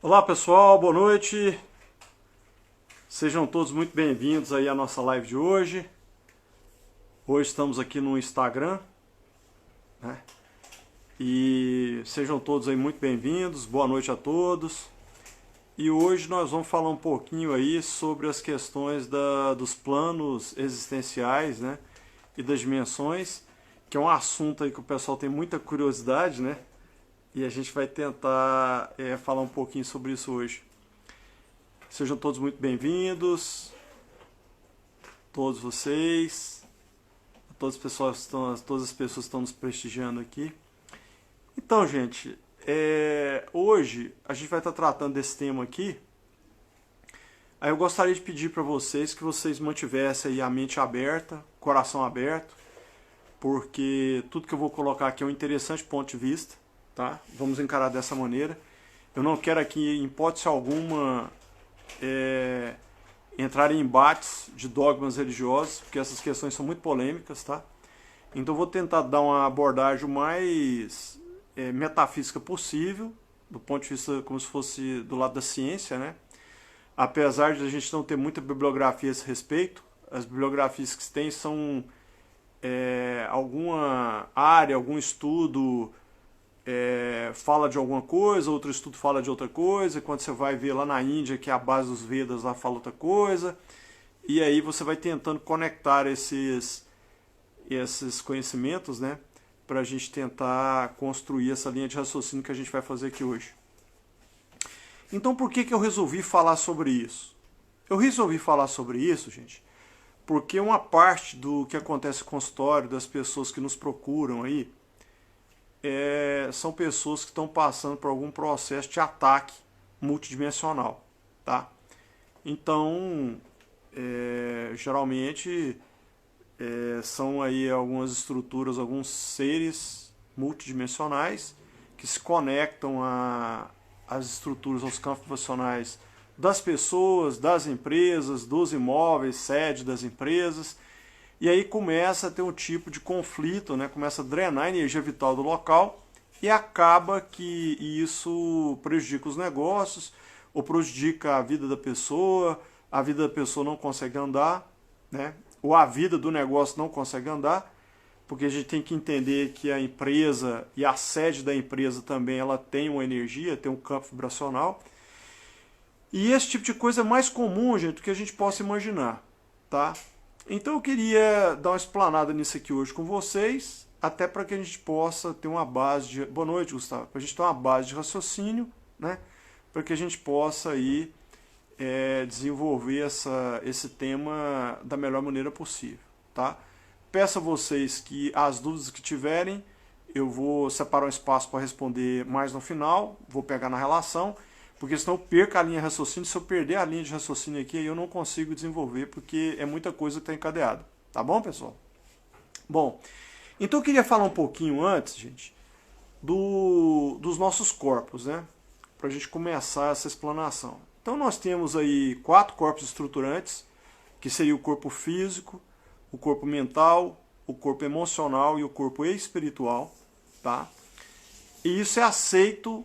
Olá pessoal, boa noite. Sejam todos muito bem-vindos aí à nossa live de hoje. Hoje estamos aqui no Instagram, né? E sejam todos aí muito bem-vindos. Boa noite a todos. E hoje nós vamos falar um pouquinho aí sobre as questões dos planos existenciais, né? E das dimensões, que é um assunto aí que o pessoal tem muita curiosidade, né? E a gente vai tentar falar um pouquinho sobre isso hoje. Sejam todos muito bem-vindos, todos vocês, todas as pessoas que estão nos prestigiando aqui. Então, gente, hoje a gente vai estar tratando desse tema aqui. Aí eu gostaria de pedir para vocês que vocês mantivessem aí a mente aberta, coração aberto, porque tudo que eu vou colocar aqui é um interessante ponto de vista, tá? Vamos encarar dessa maneira. Eu não quero aqui, em hipótese alguma, entrar em embates de dogmas religiosos, porque essas questões são muito polêmicas, tá? Então eu vou tentar dar uma abordagem o mais metafísica possível, do ponto de vista como se fosse do lado da ciência, né? Apesar de a gente não ter muita bibliografia a esse respeito, as bibliografias que tem são alguma área, algum estudo fala de alguma coisa, outro estudo fala de outra coisa, quando você vai ver lá na Índia, que é a base dos Vedas, lá fala outra coisa, e aí você vai tentando conectar esses conhecimentos, né, para a gente tentar construir essa linha de raciocínio que a gente vai fazer aqui hoje. Então por que eu resolvi falar sobre isso? Eu resolvi falar sobre isso, gente, porque uma parte do que acontece no consultório, das pessoas que nos procuram aí, são pessoas que estão passando por algum processo de ataque multidimensional, tá? Então, geralmente são aí algumas estruturas, alguns seres multidimensionais que se conectam às estruturas, aos campos vibracionais das pessoas, das empresas, dos imóveis, sede das empresas. E aí começa a ter um tipo de conflito, né? Começa a drenar a energia vital do local e acaba que isso prejudica os negócios ou prejudica a vida da pessoa não consegue andar, né? Ou a vida do negócio não consegue andar, porque a gente tem que entender que a empresa e a sede da empresa também ela tem uma energia, tem um campo vibracional. E esse tipo de coisa é mais comum, gente, do que a gente possa imaginar, tá? Então eu queria dar uma explanada nisso aqui hoje com vocês, até para que a gente possa ter uma base de... Boa noite, Gustavo. Para a gente ter uma base de raciocínio, né? Para que a gente possa aí desenvolver esse tema da melhor maneira possível, tá? Peço a vocês que as dúvidas que tiverem, eu vou separar um espaço para responder mais no final, vou pegar na relação, porque senão eu perco a linha de raciocínio. Se eu perder a linha de raciocínio aqui, eu não consigo desenvolver, porque é muita coisa que está encadeada. Tá bom, pessoal? Bom, então eu queria falar um pouquinho antes, gente, dos nossos corpos, né? Para a gente começar essa explanação. Então nós temos aí 4 corpos estruturantes, que seria o corpo físico, o corpo mental, o corpo emocional e o corpo espiritual, tá? E isso é aceito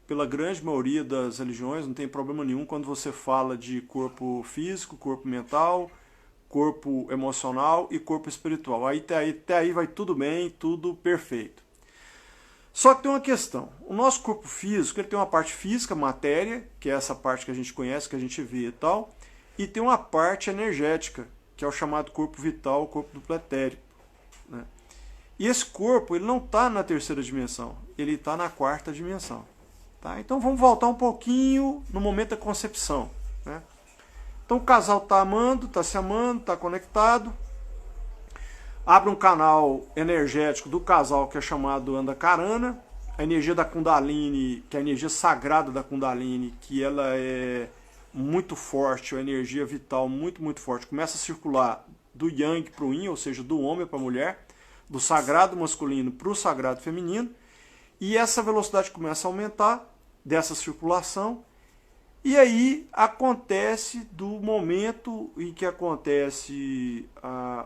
pela grande maioria das religiões, não tem problema nenhum quando você fala de corpo físico, corpo mental, corpo emocional e corpo espiritual. Até aí vai tudo bem, tudo perfeito. Só que tem uma questão. O nosso corpo físico ele tem uma parte física, matéria, que é essa parte que a gente conhece, que a gente vê e tal, e tem uma parte energética, que é o chamado corpo vital, o corpo do etérico, né? E esse corpo ele não está na terceira dimensão, ele está na quarta dimensão. Tá? Então vamos voltar um pouquinho no momento da concepção, né? Então o casal está amando, está se amando, está conectado. Abre um canal energético do casal que é chamado Andakarana. A energia da Kundalini, que é a energia sagrada da Kundalini, que ela é muito forte, a energia vital muito, muito forte. Começa a circular do Yang para o Yin, ou seja, do homem para a mulher, do sagrado masculino para o sagrado feminino. E essa velocidade começa a aumentar dessa circulação, e aí acontece do momento em que acontece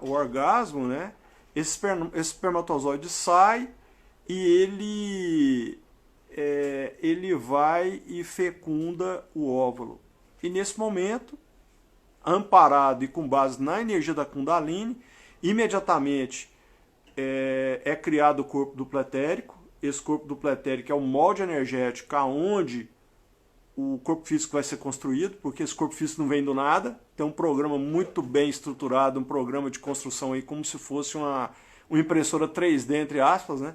o orgasmo, né? Esse espermatozoide sai e ele ele vai e fecunda o óvulo. E nesse momento, amparado e com base na energia da Kundalini, imediatamente é criado o corpo dupletérico. Esse corpo dupletérico é o molde energético aonde o corpo físico vai ser construído, porque esse corpo físico não vem do nada. Tem um programa muito bem estruturado, um programa de construção aí como se fosse uma impressora 3D, entre aspas, né?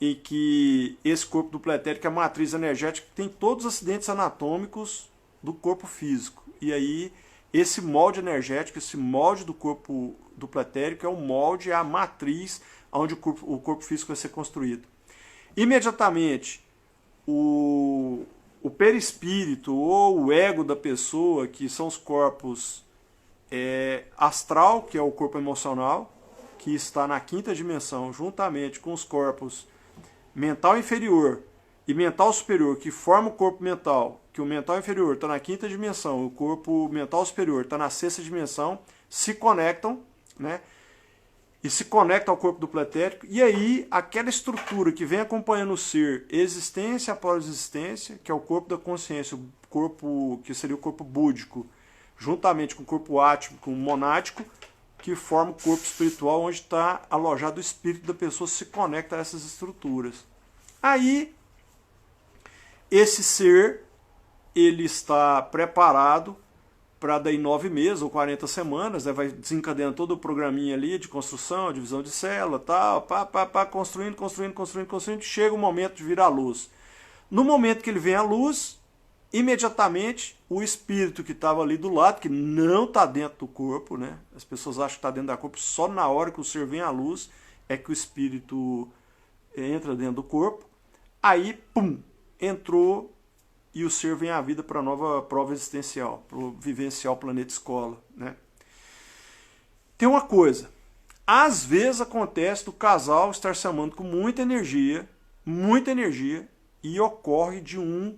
E que esse corpo dupletérico é a matriz energética que tem todos os acidentes anatômicos do corpo físico. E aí esse molde energético, esse molde do corpo dupletérico é o molde, é a matriz onde o corpo físico vai ser construído. Imediatamente o perispírito ou o ego da pessoa, que são os corpos astral, que é o corpo emocional, que está na quinta dimensão, juntamente com os corpos mental inferior e mental superior, que formam o corpo mental, que o mental inferior está na quinta dimensão, o corpo mental superior está na sexta dimensão, se conectam, né? E se conecta ao corpo dupletérico, e aí aquela estrutura que vem acompanhando o ser, existência após existência, que é o corpo da consciência, o corpo que seria o corpo búdico, juntamente com o corpo átmico, monádico, que forma o corpo espiritual, onde está alojado o espírito da pessoa, se conecta a essas estruturas. Aí, esse ser, ele está preparado para daí 9 meses ou 40 semanas, né, vai desencadeando todo o programinha ali de construção, divisão de célula, tal, construindo, chega o momento de vir à luz. No momento que ele vem à luz, imediatamente o espírito que estava ali do lado, que não está dentro do corpo, né, as pessoas acham que está dentro do corpo, só na hora que o ser vem à luz é que o espírito entra dentro do corpo, aí, pum, entrou e o ser vem à vida para a nova prova existencial, para vivenciar o planeta escola, né? Tem uma coisa, às vezes acontece do casal estar se amando com muita energia, e ocorre de um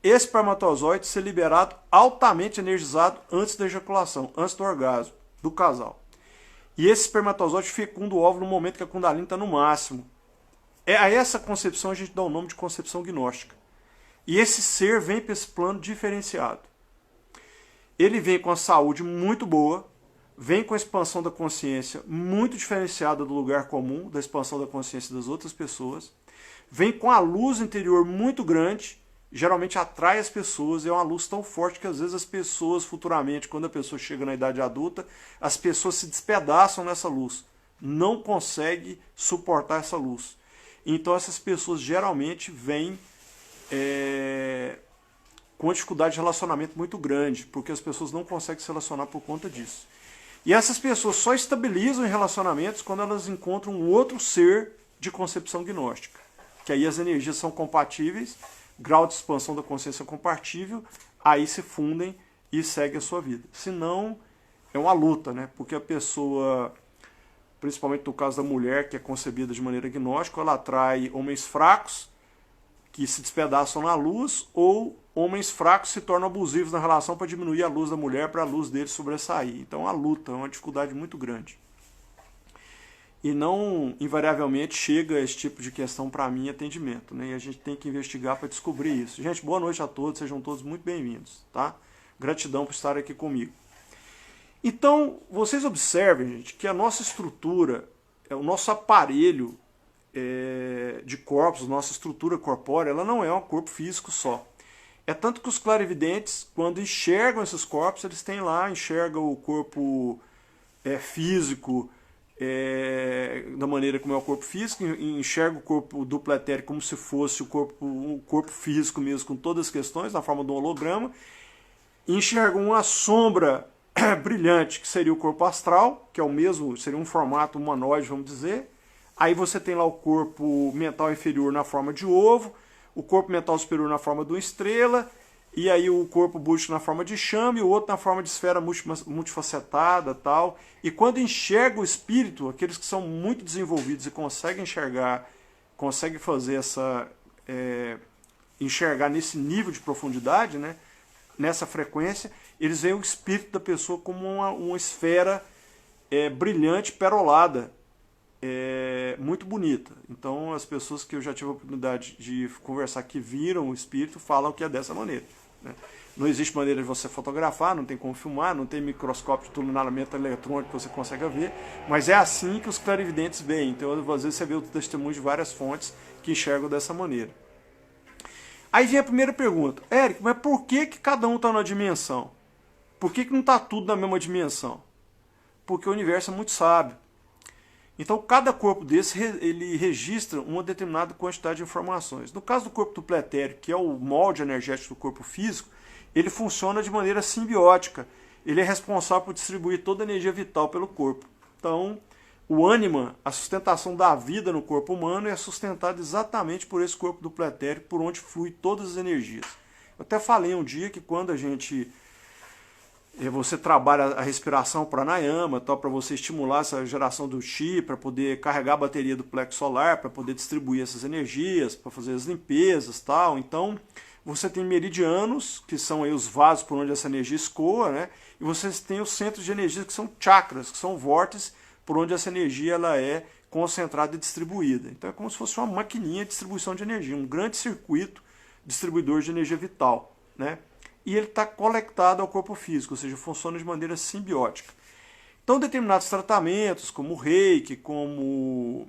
espermatozoide ser liberado altamente energizado antes da ejaculação, antes do orgasmo do casal. E esse espermatozoide fecunda o óvulo no momento que a Kundalini está no máximo. A essa concepção a gente dá o nome de concepção gnóstica. E esse ser vem para esse plano diferenciado. Ele vem com a saúde muito boa, vem com a expansão da consciência muito diferenciada do lugar comum, da expansão da consciência das outras pessoas, vem com a luz interior muito grande, geralmente atrai as pessoas, é uma luz tão forte que às vezes as pessoas futuramente, quando a pessoa chega na idade adulta, as pessoas se despedaçam nessa luz, não conseguem suportar essa luz. Então essas pessoas geralmente vêm com dificuldade de relacionamento muito grande, porque as pessoas não conseguem se relacionar por conta disso. E essas pessoas só estabilizam em relacionamentos quando elas encontram um outro ser de concepção gnóstica, que aí as energias são compatíveis, grau de expansão da consciência compatível, aí se fundem e seguem a sua vida. Senão é uma luta, né? Porque a pessoa, principalmente no caso da mulher, que é concebida de maneira gnóstica, ela atrai homens fracos, que se despedaçam na luz, ou homens fracos se tornam abusivos na relação para diminuir a luz da mulher, para a luz dele sobressair. Então é uma luta, é uma dificuldade muito grande. E não, invariavelmente, chega esse tipo de questão para mim em atendimento, né? E a gente tem que investigar para descobrir isso. Gente, boa noite a todos, sejam todos muito bem-vindos, tá? Gratidão por estar aqui comigo. Então, vocês observem, gente, que a nossa estrutura, o nosso aparelho de corpos, nossa estrutura corpórea, ela não é um corpo físico só. É tanto que os clarividentes, quando enxergam esses corpos, eles têm lá, enxergam o corpo físico da maneira como é o corpo físico, enxergam o corpo dupletérico como se fosse o corpo físico mesmo, com todas as questões, na forma de um holograma, enxergam uma sombra brilhante, que seria o corpo astral, que é o mesmo, seria um formato humanoide, vamos dizer. Aí você tem lá o corpo mental inferior na forma de ovo, o corpo mental superior na forma de uma estrela, e aí o corpo búdico na forma de chama e o outro na forma de esfera multifacetada, tal. E quando enxerga o espírito, aqueles que são muito desenvolvidos e conseguem enxergar, conseguem fazer enxergar nesse nível de profundidade, né, nessa frequência, eles veem o espírito da pessoa como uma esfera brilhante, perolada, muito bonita. Então as pessoas que eu já tive a oportunidade de conversar que viram o espírito falam que é dessa maneira, né? Não existe maneira de você fotografar, não tem como filmar, não tem microscópio de tunelamento eletrônico que você consiga ver, mas é assim que os clarividentes veem. Então às vezes você vê o testemunho de várias fontes que enxergam dessa maneira. Aí vem a primeira pergunta: Érico, mas por que cada um está numa dimensão? Por que não está tudo na mesma dimensão? Porque o universo é muito sábio. Então cada corpo desse ele registra uma determinada quantidade de informações. No caso do corpo dupletérico, que é o molde energético do corpo físico, ele funciona de maneira simbiótica. Ele é responsável por distribuir toda a energia vital pelo corpo. Então, o ânima, a sustentação da vida no corpo humano, é sustentada exatamente por esse corpo dupletérico, por onde flui todas as energias. Eu até falei um dia que quando você trabalha a respiração pranayama, para você estimular essa geração do chi, para poder carregar a bateria do plexo solar, para poder distribuir essas energias, para fazer as limpezas, tal. Então, você tem meridianos, que são aí os vasos por onde essa energia escoa, né? E você tem os centros de energia, que são chakras, que são vórtices por onde essa energia ela é concentrada e distribuída. Então é como se fosse uma maquininha de distribuição de energia, um grande circuito distribuidor de energia vital, né? E ele está conectado ao corpo físico, ou seja, funciona de maneira simbiótica. Então determinados tratamentos, como o reiki, como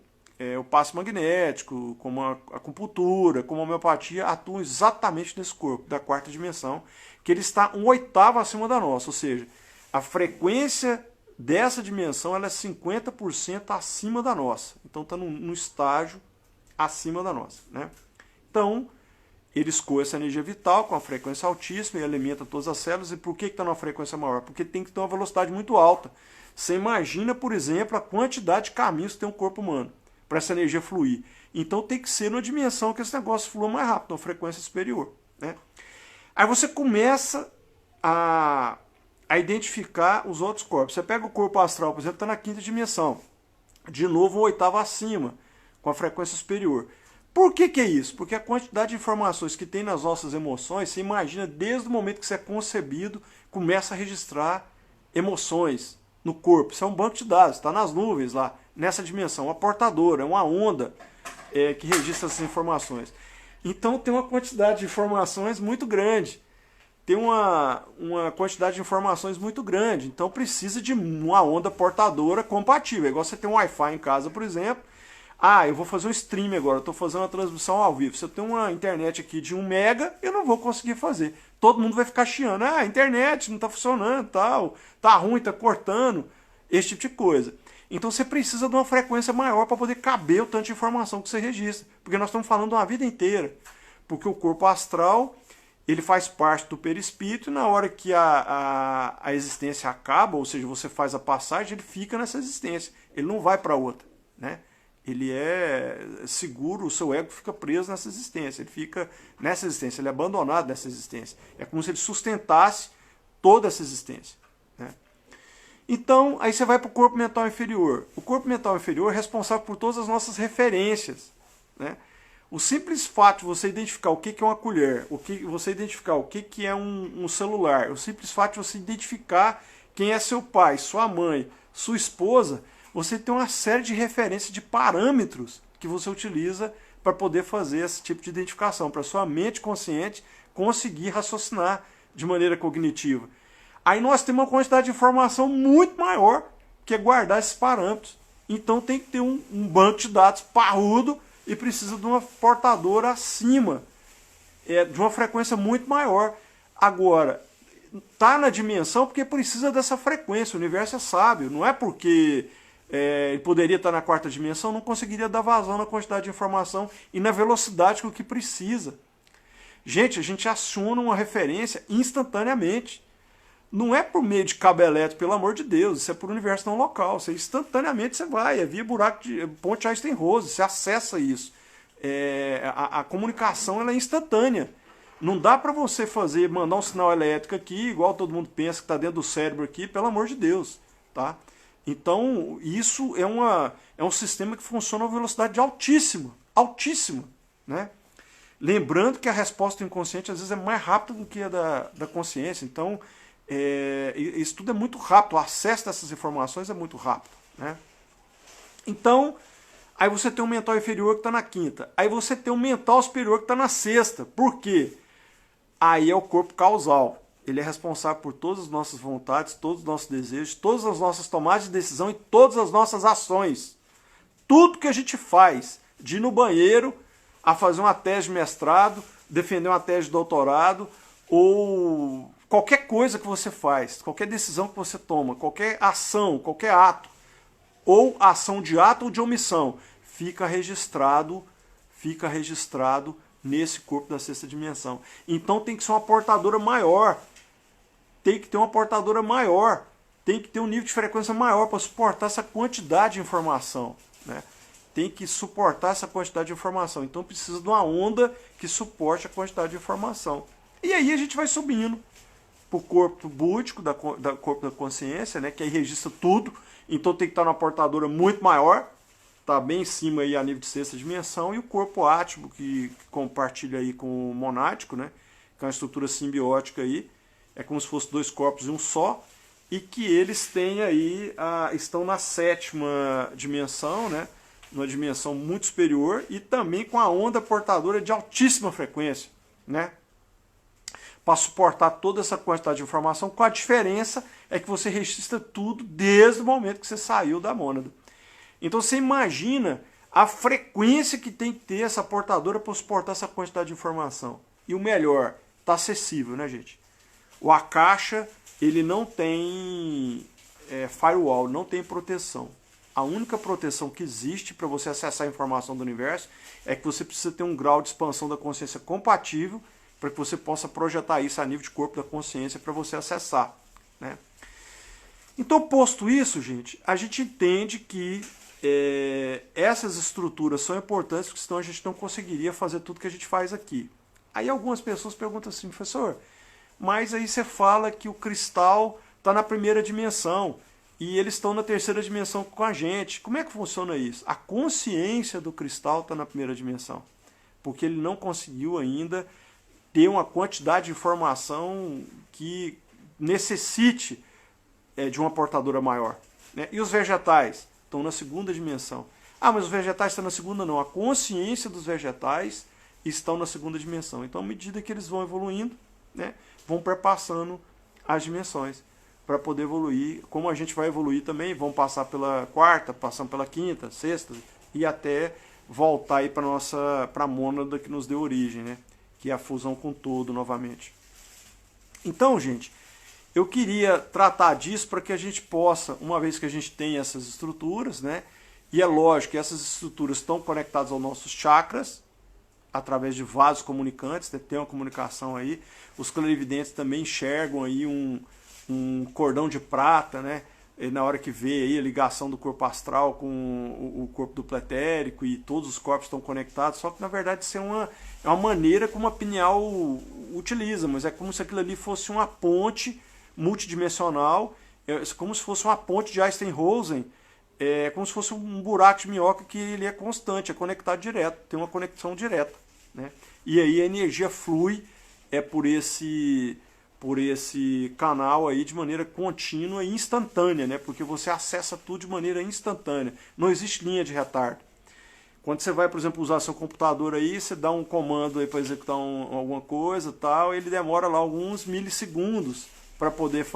o passe magnético, como a acupuntura, como a homeopatia, atuam exatamente nesse corpo da quarta dimensão, que ele está 1/8 acima da nossa, ou seja, a frequência dessa dimensão ela é 50% acima da nossa. Então está num estágio acima da nossa, né? Então, ele escoa essa energia vital com a frequência altíssima e alimenta todas as células. E por que está numa frequência maior? Porque tem que ter uma velocidade muito alta. Você imagina, por exemplo, a quantidade de caminhos que tem um corpo humano para essa energia fluir. Então tem que ser numa dimensão que esse negócio flua mais rápido, uma frequência superior, né? Aí você começa a identificar os outros corpos. Você pega o corpo astral, por exemplo, está na quinta dimensão. De novo, 1/8 acima, com a frequência superior. Por que é isso? Porque a quantidade de informações que tem nas nossas emoções, você imagina, desde o momento que você é concebido, começa a registrar emoções no corpo. Isso é um banco de dados, está nas nuvens lá, nessa dimensão, uma portadora, uma onda que registra essas informações. Então tem uma quantidade de informações muito grande. Tem uma quantidade de informações muito grande. Então precisa de uma onda portadora compatível. É igual você ter um Wi-Fi em casa, por exemplo. Eu vou fazer um stream agora, eu estou fazendo uma transmissão ao vivo. Se eu tenho uma internet aqui de 1 mega, eu não vou conseguir fazer. Todo mundo vai ficar chiando. A internet não está funcionando, tal, tá ruim, está cortando, esse tipo de coisa. Então você precisa de uma frequência maior para poder caber o tanto de informação que você registra. Porque nós estamos falando de uma vida inteira. Porque o corpo astral, ele faz parte do perispírito e na hora que a existência acaba, ou seja, você faz a passagem, ele fica nessa existência. Ele não vai para outra, né? Ele é seguro, o seu ego fica preso nessa existência, ele fica nessa existência, ele é abandonado nessa existência. É como se ele sustentasse toda essa existência, né? Então, aí você vai para o corpo mental inferior. O corpo mental inferior é responsável por todas as nossas referências, né? O simples fato de você identificar o que é uma colher, você identificar o que é um celular, o simples fato de você identificar quem é seu pai, sua mãe, sua esposa, você tem uma série de referências, de parâmetros que você utiliza para poder fazer esse tipo de identificação, para sua mente consciente conseguir raciocinar de maneira cognitiva. Aí nós temos uma quantidade de informação muito maior que é guardar esses parâmetros. Então tem que ter um banco de dados parrudo e precisa de uma portadora acima, de uma frequência muito maior. Agora, está na dimensão porque precisa dessa frequência, o universo é sábio, não é porque ele poderia estar na quarta dimensão, não conseguiria dar vazão na quantidade de informação e na velocidade com que precisa. Gente, a gente aciona uma referência instantaneamente. Não é por meio de cabo elétrico, pelo amor de Deus, isso é por universo não local. Você instantaneamente você vai, é via buraco de ponte Einstein-Rose, você acessa isso. A comunicação ela é instantânea. Não dá para você mandar um sinal elétrico aqui, igual todo mundo pensa que está dentro do cérebro aqui, pelo amor de Deus, tá? Então, isso é um sistema que funciona a uma velocidade altíssima, altíssima, né? Lembrando que a resposta do inconsciente às vezes é mais rápida do que a da consciência. Então, isso tudo é muito rápido, o acesso dessas informações é muito rápido, né? Então, Aí você tem um mental inferior que está na quinta. Aí você tem um mental superior que está na sexta. Por quê? Aí é o corpo causal. Ele é responsável por todas as nossas vontades, todos os nossos desejos, todas as nossas tomadas de decisão e todas as nossas ações. Tudo que a gente faz, de ir no banheiro, a fazer uma tese de mestrado, defender uma tese de doutorado, ou qualquer coisa que você faz, qualquer decisão que você toma, qualquer ação, qualquer ato, ou ação de ato ou de omissão, fica registrado nesse corpo da sexta dimensão. Então tem que ser uma portadora maior, tem que ter uma portadora maior, tem que ter um nível de frequência maior para suportar essa quantidade de informação, né? Tem que suportar essa quantidade de informação. Então precisa de uma onda que suporte a quantidade de informação. E aí a gente vai subindo para o corpo búdico, da corpo da consciência, né, que aí registra tudo. Então tem que estar numa portadora muito maior, está bem em cima aí a nível de sexta dimensão. E o corpo ático, que compartilha aí com o monádico, né, que é uma estrutura simbiótica aí, é como se fosse dois corpos em um só, e que eles têm aí, estão na sétima dimensão, né, numa dimensão muito superior, e também com a onda portadora de altíssima frequência, né, para suportar toda essa quantidade de informação, com a diferença é que você registra tudo desde o momento que você saiu da mônada. Então você imagina a frequência que tem que ter essa portadora para suportar essa quantidade de informação. E o melhor, está acessível, né, gente? O Akasha, ele não tem firewall, não tem proteção. A única proteção que existe para você acessar a informação do universo é que você precisa ter um grau de expansão da consciência compatível para que você possa projetar isso a nível de corpo da consciência para você acessar, né? Então, posto isso, gente, a gente entende que essas estruturas são importantes, porque senão a gente não conseguiria fazer tudo que a gente faz aqui. Aí algumas pessoas perguntam assim, professor, mas aí você fala que o cristal está na primeira dimensão e eles estão na terceira dimensão com a gente. Como é que funciona isso? A consciência do cristal está na primeira dimensão, porque ele não conseguiu ainda ter uma quantidade de informação que necessite de uma portadora maior, né? E os vegetais estão na segunda dimensão. Ah, mas os vegetais estão na segunda? Não. A consciência dos vegetais estão na segunda dimensão. Então, à medida que eles vão evoluindo, né, vão perpassando as dimensões para poder evoluir. Como a gente vai evoluir também, vão passar pela quarta, passando pela quinta, sexta, e até voltar aí para a mônada que nos deu origem, né? Que é a fusão com o todo novamente. Então, gente, eu queria tratar disso para que a gente possa, uma vez que a gente tem essas estruturas, né, e é lógico que essas estruturas estão conectadas aos nossos chakras, através de vasos comunicantes, né, tem uma comunicação aí, os clarividentes também enxergam aí um cordão de prata, né, na hora que vê aí a ligação do corpo astral com o corpo do pretérico e todos os corpos estão conectados, só que na verdade isso é uma maneira como a pineal utiliza, mas é como se aquilo ali fosse uma ponte multidimensional, como se fosse uma ponte de Einstein-Rosen, como se fosse um buraco de minhoca que ele é constante, é conectado direto, tem uma conexão direta, né? E aí a energia flui por esse canal aí de maneira contínua e instantânea, né? Porque você acessa tudo de maneira instantânea, não existe linha de retardo. Quando você vai, por exemplo, usar seu computador aí, você dá um comando aí para executar alguma coisa, tal, ele demora lá alguns milissegundos para poder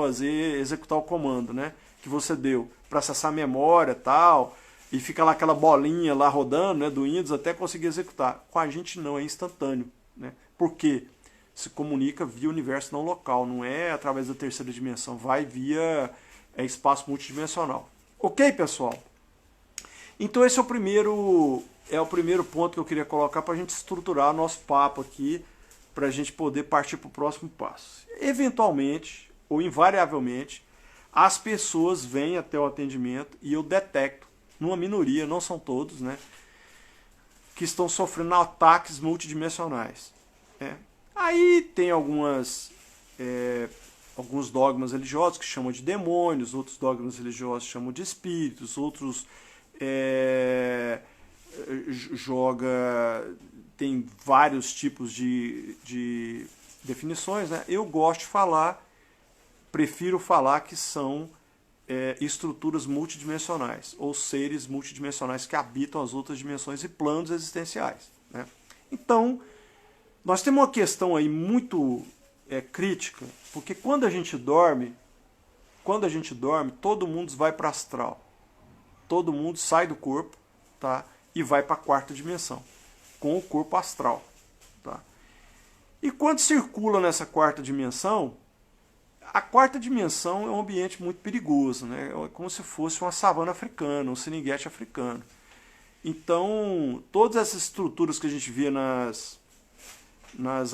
executar o comando, né, que você deu, para acessar a memória, tal, e fica lá aquela bolinha lá rodando, né, do Windows até conseguir executar. Com a gente não, é instantâneo, né? Por quê? Se comunica via universo não local, não é através da terceira dimensão, vai via espaço multidimensional. Ok, pessoal? Então esse é o primeiro ponto que eu queria colocar para a gente estruturar nosso papo aqui, para a gente poder partir para o próximo passo. Eventualmente, ou invariavelmente, as pessoas vêm até o atendimento e eu detecto, numa minoria, não são todos, né, que estão sofrendo ataques multidimensionais, né? Aí tem alguns dogmas religiosos que chamam de demônios, outros dogmas religiosos chamam de espíritos, outros tem vários tipos de definições, né? Eu gosto de falar, prefiro falar que são estruturas multidimensionais, ou seres multidimensionais que habitam as outras dimensões e planos existenciais, né? Então, nós temos uma questão aí muito crítica, porque quando a gente dorme, todo mundo vai para astral. Todo mundo sai do corpo, tá? E vai para a quarta dimensão, com o corpo astral, tá? E quando circula nessa quarta dimensão, a quarta dimensão é um ambiente muito perigoso, né? É como se fosse uma savana africana, um seringuete africano. Então, todas essas estruturas que a gente vê nas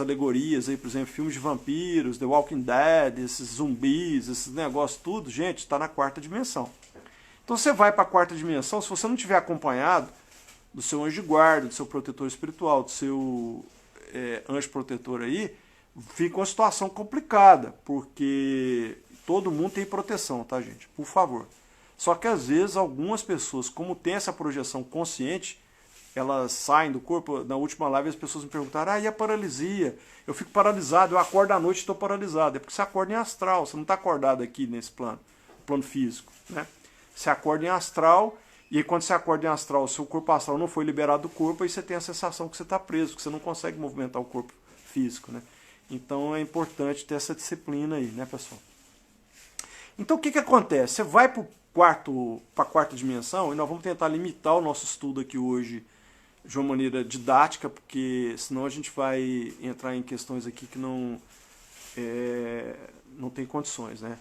alegorias, aí, por exemplo, filmes de vampiros, The Walking Dead, esses zumbis, esses negócios tudo, gente, está na quarta dimensão. Então você vai para a quarta dimensão, se você não tiver acompanhado do seu anjo de guarda, do seu protetor espiritual, do seu anjo protetor aí, fica uma situação complicada, porque todo mundo tem proteção, tá, gente? Por favor. Só que às vezes algumas pessoas, como tem essa projeção consciente, elas saem do corpo. Na última live as pessoas me perguntaram, e a paralisia? Eu fico paralisado, eu acordo à noite e estou paralisado. É porque você acorda em astral, você não está acordado aqui nesse plano físico, né? Você acorda em astral, e aí quando você acorda em astral, o seu corpo astral não foi liberado do corpo, aí você tem a sensação que você está preso, que você não consegue movimentar o corpo físico, né? Então é importante ter essa disciplina aí, né, pessoal? Então o que acontece? Você vai para a quarta dimensão, e nós vamos tentar limitar o nosso estudo aqui hoje de uma maneira didática, porque senão a gente vai entrar em questões aqui que não tem condições, né?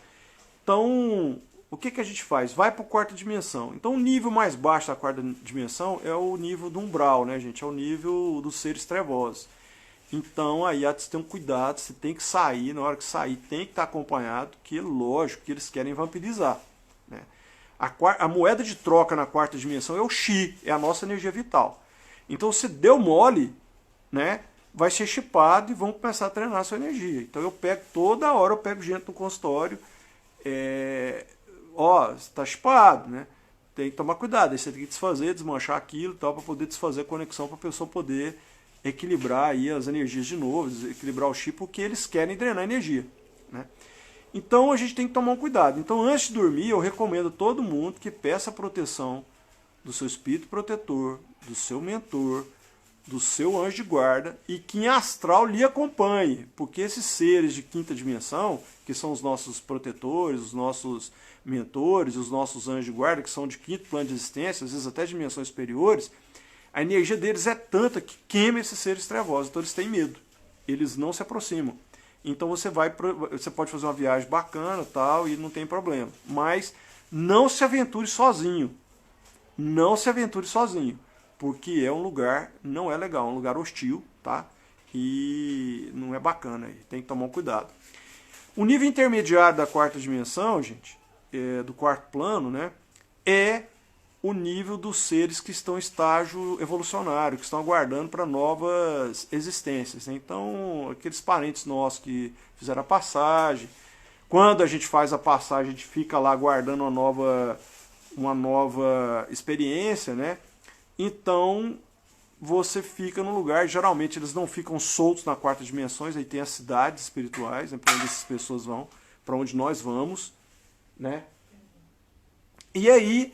Então, o que a gente faz? Vai para a quarta dimensão. Então, o nível mais baixo da quarta dimensão é o nível do umbral, né, gente? É o nível dos seres trevosos. Então, aí você tem um cuidado, você tem que sair, na hora que sair tem que estar acompanhado, que lógico que eles querem vampirizar, né? A moeda de troca na quarta dimensão é o Chi, é a nossa energia vital. Então, se deu mole, né, vai ser chipado e vão começar a treinar a sua energia. Então, toda hora eu pego gente no consultório, você está chipado, né? Tem que tomar cuidado, aí você tem que desfazer, desmanchar aquilo, tal, para poder desfazer a conexão, para a pessoa poder equilibrar aí as energias de novo, equilibrar o chip, porque eles querem drenar energia, né? Então a gente tem que tomar um cuidado. Então, antes de dormir, eu recomendo a todo mundo que peça a proteção do seu espírito protetor, do seu mentor, do seu anjo de guarda, e que em astral lhe acompanhe, porque esses seres de quinta dimensão, que são os nossos protetores, os nossos mentores, os nossos anjos de guarda, que são de quinto plano de existência, às vezes até dimensões superiores, a energia deles é tanta que queima esses seres trevosos, então eles têm medo, eles não se aproximam. Então você pode fazer uma viagem bacana, tal, e não tem problema, mas não se aventure sozinho. Não se aventure sozinho, porque não é legal, é um lugar hostil, tá? E não é bacana aí, tem que tomar um cuidado. O nível intermediário da quarta dimensão, gente, do quarto plano, né, é o nível dos seres que estão em estágio evolucionário, que estão aguardando para novas existências, né? Então, aqueles parentes nossos que fizeram a passagem, quando a gente faz a passagem, a gente fica lá aguardando uma nova experiência, né? Então você fica no lugar, geralmente eles não ficam soltos na quarta dimensão, aí tem as cidades espirituais, né, para onde essas pessoas vão, para onde nós vamos, né? E aí,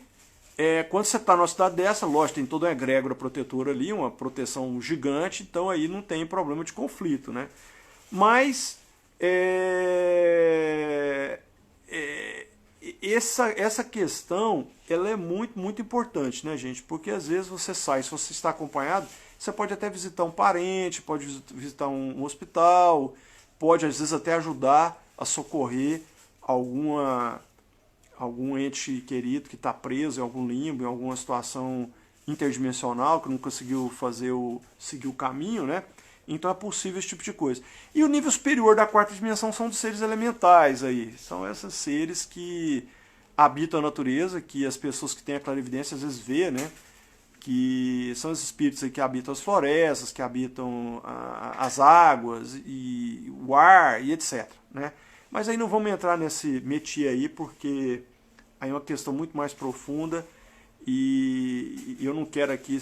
quando você está numa cidade dessa, lógico, tem toda uma egrégora protetora ali, uma proteção gigante, então aí não tem problema de conflito, né? Mas essa questão, ela é muito, muito importante, né, gente? Porque às vezes você sai, se você está acompanhado, você pode até visitar um parente, pode visitar um hospital, pode às vezes até ajudar a socorrer algum ente querido que está preso em algum limbo, em alguma situação interdimensional, que não conseguiu seguir o caminho, né? Então é possível esse tipo de coisa. E o nível superior da quarta dimensão são dos seres elementais aí. São esses seres que habitam a natureza, que as pessoas que têm a clarividência às vezes vê, né? Que são esses espíritos aí que habitam as florestas, que habitam as águas, e o ar, e etc, né? Mas aí não vamos entrar nesse métier aí, porque aí é uma questão muito mais profunda e eu não quero aqui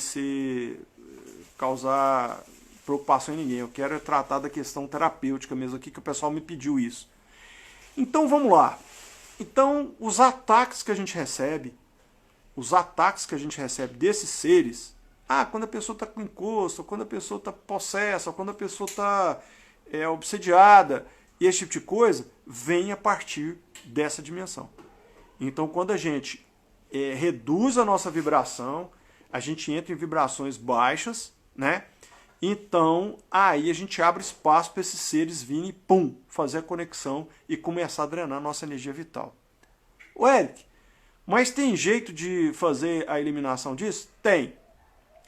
causar preocupação em ninguém. Eu quero tratar da questão terapêutica mesmo aqui, que o pessoal me pediu isso. Então vamos lá. Então, os ataques que a gente recebe desses seres, quando a pessoa está com encosto, quando a pessoa está possessa, quando a pessoa está obsediada, e esse tipo de coisa, vem a partir dessa dimensão. Então, quando a gente reduz a nossa vibração, a gente entra em vibrações baixas, né? Então, aí a gente abre espaço para esses seres virem e, pum, fazer a conexão e começar a drenar a nossa energia vital. Ô, Eric, mas tem jeito de fazer a eliminação disso? Tem.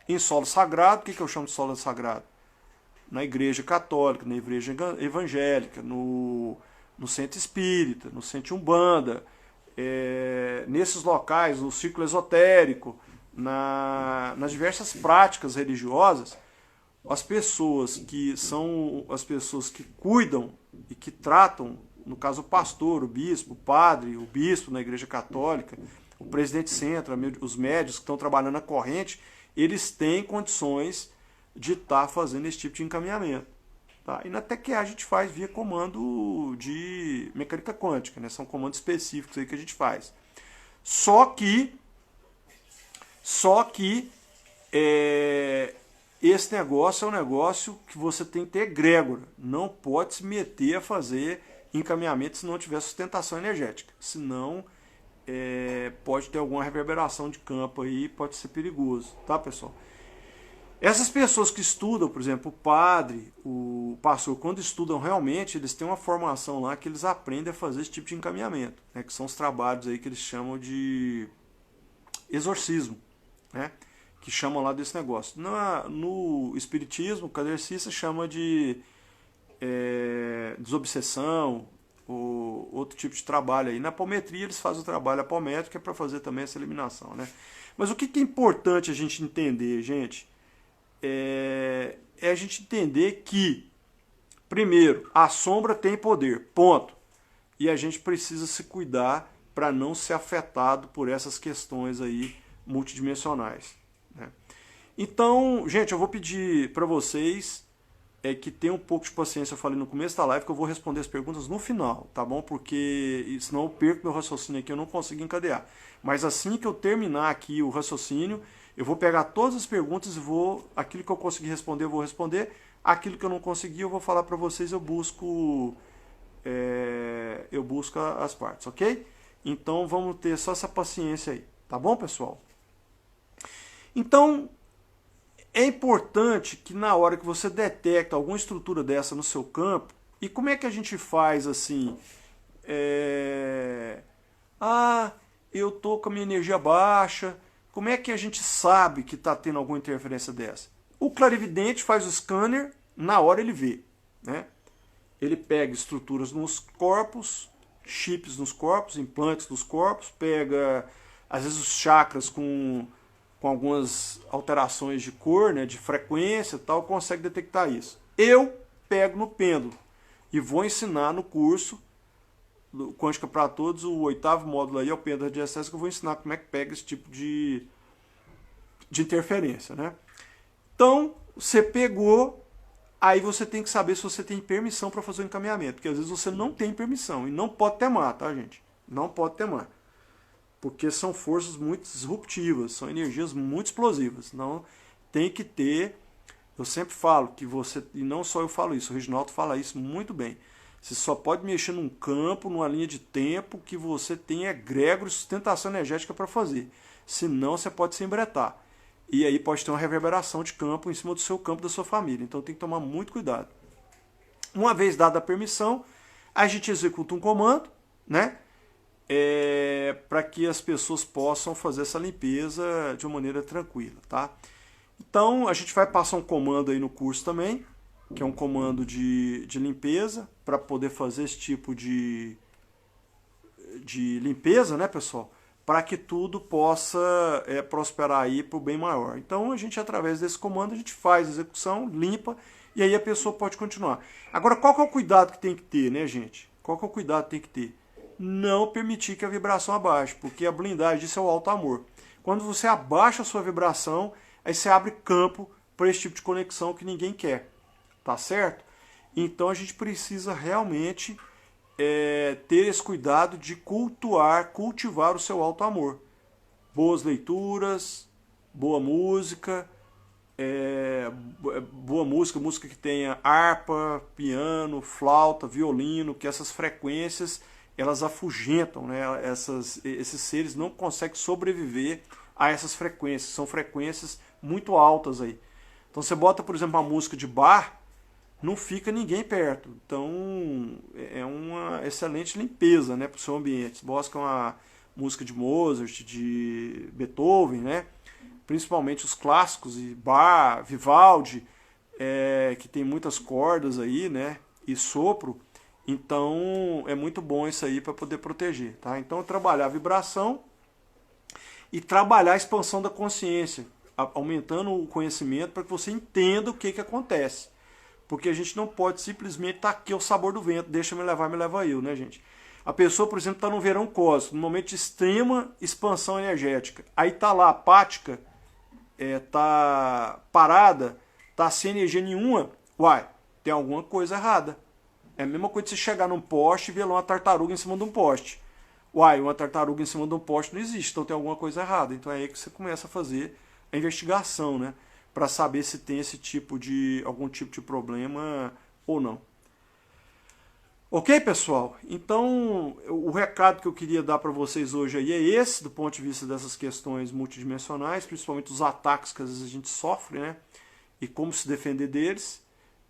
Em solo sagrado, o que eu chamo de solo sagrado? Na igreja católica, na igreja evangélica, no centro espírita, no centro umbanda, nesses locais, no círculo esotérico, nas diversas práticas religiosas, as pessoas que são as pessoas que cuidam e que tratam, no caso o pastor, o bispo, o padre, o bispo na igreja católica, o presidente centro, os médicos que estão trabalhando na corrente, eles têm condições de estar fazendo esse tipo de encaminhamento. Tá? E na TQA a gente faz via comando de mecânica quântica, né? São comandos específicos aí que a gente faz. Só que esse negócio é um negócio que você tem que ter egrégora. Não pode se meter a fazer encaminhamento se não tiver sustentação energética. Senão pode ter alguma reverberação de campo aí, pode ser perigoso, tá, pessoal? Essas pessoas que estudam, por exemplo, o padre, o pastor, quando estudam realmente, eles têm uma formação lá que eles aprendem a fazer esse tipo de encaminhamento, né, que são os trabalhos aí que eles chamam de exorcismo, né, que chamam lá desse negócio. No espiritismo, o kardecista chama de desobsessão, ou outro tipo de trabalho aí. Na apometria eles fazem o trabalho apométrico, que é para fazer também essa eliminação, né? Mas o que é importante a gente entender, gente, é a gente entender que, primeiro, a sombra tem poder, ponto. E a gente precisa se cuidar para não ser afetado por essas questões aí multidimensionais, né? Então, gente, eu vou pedir para vocês que tenham um pouco de paciência, eu falei no começo da live, que eu vou responder as perguntas no final, tá bom? Porque senão eu perco meu raciocínio aqui, eu não consigo encadear. Mas assim que eu terminar aqui o raciocínio, eu vou pegar todas as perguntas e aquilo que eu conseguir responder, eu vou responder. Aquilo que eu não conseguir, eu vou falar para vocês, eu busco as partes, ok? Então vamos ter só essa paciência aí, tá bom, pessoal? Então, é importante que na hora que você detecta alguma estrutura dessa no seu campo, e como é que a gente faz assim? Eu tô com a minha energia baixa. Como é que a gente sabe que está tendo alguma interferência dessa? O clarividente faz o scanner, na hora ele vê, né? Ele pega estruturas nos corpos, chips nos corpos, implantes nos corpos, pega às vezes os chakras com algumas alterações de cor, né, de frequência e tal, consegue detectar isso. Eu pego no pêndulo e vou ensinar no curso do Quântica para Todos, o 8º módulo aí é o pêndulo de excesso, que eu vou ensinar como é que pega esse tipo de interferência, né? Então, você pegou, aí você tem que saber se você tem permissão para fazer o encaminhamento, porque às vezes você não tem permissão, e não pode temar, tá, gente? Não pode temar. Porque são forças muito disruptivas, são energias muito explosivas. Não tem que ter, eu sempre falo que você, e não só eu falo isso, o Reginaldo fala isso muito bem. Você só pode mexer num campo, numa linha de tempo que você tem egrégora e sustentação energética para fazer. Senão você pode se embretar. E aí pode ter uma reverberação de campo em cima do seu campo, da sua família. Então tem que tomar muito cuidado. Uma vez dada a permissão, a gente executa um comando, né? Para que as pessoas possam fazer essa limpeza de uma maneira tranquila, tá? Então a gente vai passar um comando aí no curso também, que é um comando de limpeza, para poder fazer esse tipo de limpeza, né, pessoal? Para que tudo possa prosperar aí para o bem maior. Então a gente, através desse comando, a gente faz a execução, limpa, e aí a pessoa pode continuar. Agora, qual que é o cuidado que tem que ter, né, gente? Qual que é o cuidado que tem que ter? Não permitir que a vibração abaixe, porque a blindagem disso é o alto amor. Quando você abaixa a sua vibração, aí você abre campo para esse tipo de conexão que ninguém quer, tá certo? Então a gente precisa realmente ter esse cuidado de cultivar o seu auto-amor. Boas leituras, boa música, música que tenha harpa, piano, flauta, violino, que essas frequências elas afugentam, né? Esses seres não conseguem sobreviver a essas frequências, são frequências muito altas aí. Então você bota, por exemplo, uma música de bar, não fica ninguém perto. Então é uma excelente limpeza, né, para o seu ambiente. Você busca uma música de Mozart, de Beethoven, né? Principalmente os clássicos, e Bach, Vivaldi, que tem muitas cordas aí, né? E sopro. Então é muito bom isso aí para poder proteger, tá? Então trabalhar a vibração e trabalhar a expansão da consciência, aumentando o conhecimento para que você entenda o que acontece. Porque a gente não pode simplesmente estar aqui ao sabor do vento, deixa me leva eu, né, gente? A pessoa, por exemplo, está no verão cósmico, no momento de extrema expansão energética. Aí está lá apática, está parada, está sem energia nenhuma. Uai, tem alguma coisa errada. É a mesma coisa de você chegar num poste e ver lá uma tartaruga em cima de um poste. Uai, uma tartaruga em cima de um poste não existe, então tem alguma coisa errada. Então é aí que você começa a fazer a investigação, né? Para saber se tem algum tipo de problema ou não. Ok, pessoal? Então, o recado que eu queria dar para vocês hoje aí é esse, do ponto de vista dessas questões multidimensionais, principalmente os ataques que às vezes a gente sofre, né? E como se defender deles.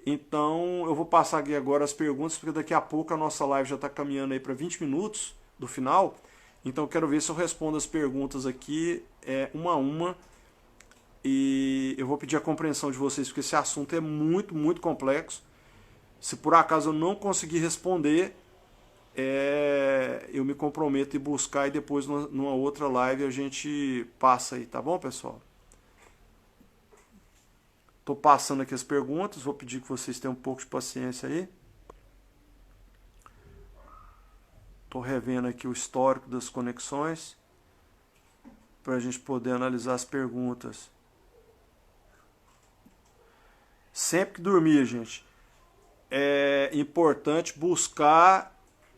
Então, eu vou passar aqui agora as perguntas, porque daqui a pouco a nossa live já está caminhando aí para 20 minutos do final. Então, eu quero ver se eu respondo as perguntas aqui uma a uma. E eu vou pedir a compreensão de vocês, porque esse assunto é muito, muito complexo. Se por acaso eu não conseguir responder, eu me comprometo em buscar e depois numa outra live a gente passa aí, tá bom, pessoal? Estou passando aqui as perguntas, vou pedir que vocês tenham um pouco de paciência aí. Estou revendo aqui o histórico das conexões para a gente poder analisar as perguntas. Sempre que dormir, gente, é importante buscar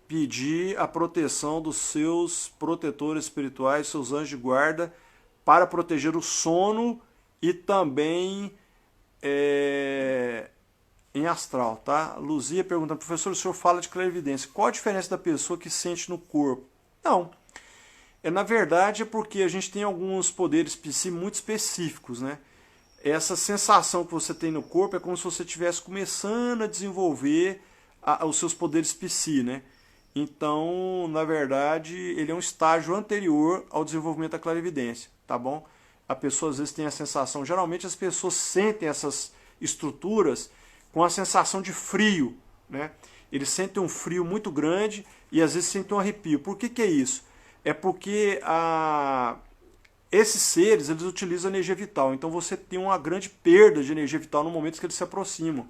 pedir a proteção dos seus protetores espirituais, seus anjos de guarda, para proteger o sono e também em astral, tá? Luzia perguntando, professor, o senhor fala de clarividência, qual a diferença da pessoa que sente no corpo? Não, na verdade é porque a gente tem alguns poderes psi muito específicos, né? Essa sensação que você tem no corpo é como se você estivesse começando a desenvolver os seus poderes psi, né? Então, na verdade, ele é um estágio anterior ao desenvolvimento da clarividência, tá bom? A pessoa às vezes tem a sensação, geralmente as pessoas sentem essas estruturas com a sensação de frio, né? Eles sentem um frio muito grande e às vezes sentem um arrepio. Por que é isso? É porque esses seres eles utilizam energia vital, então você tem uma grande perda de energia vital no momento que eles se aproximam.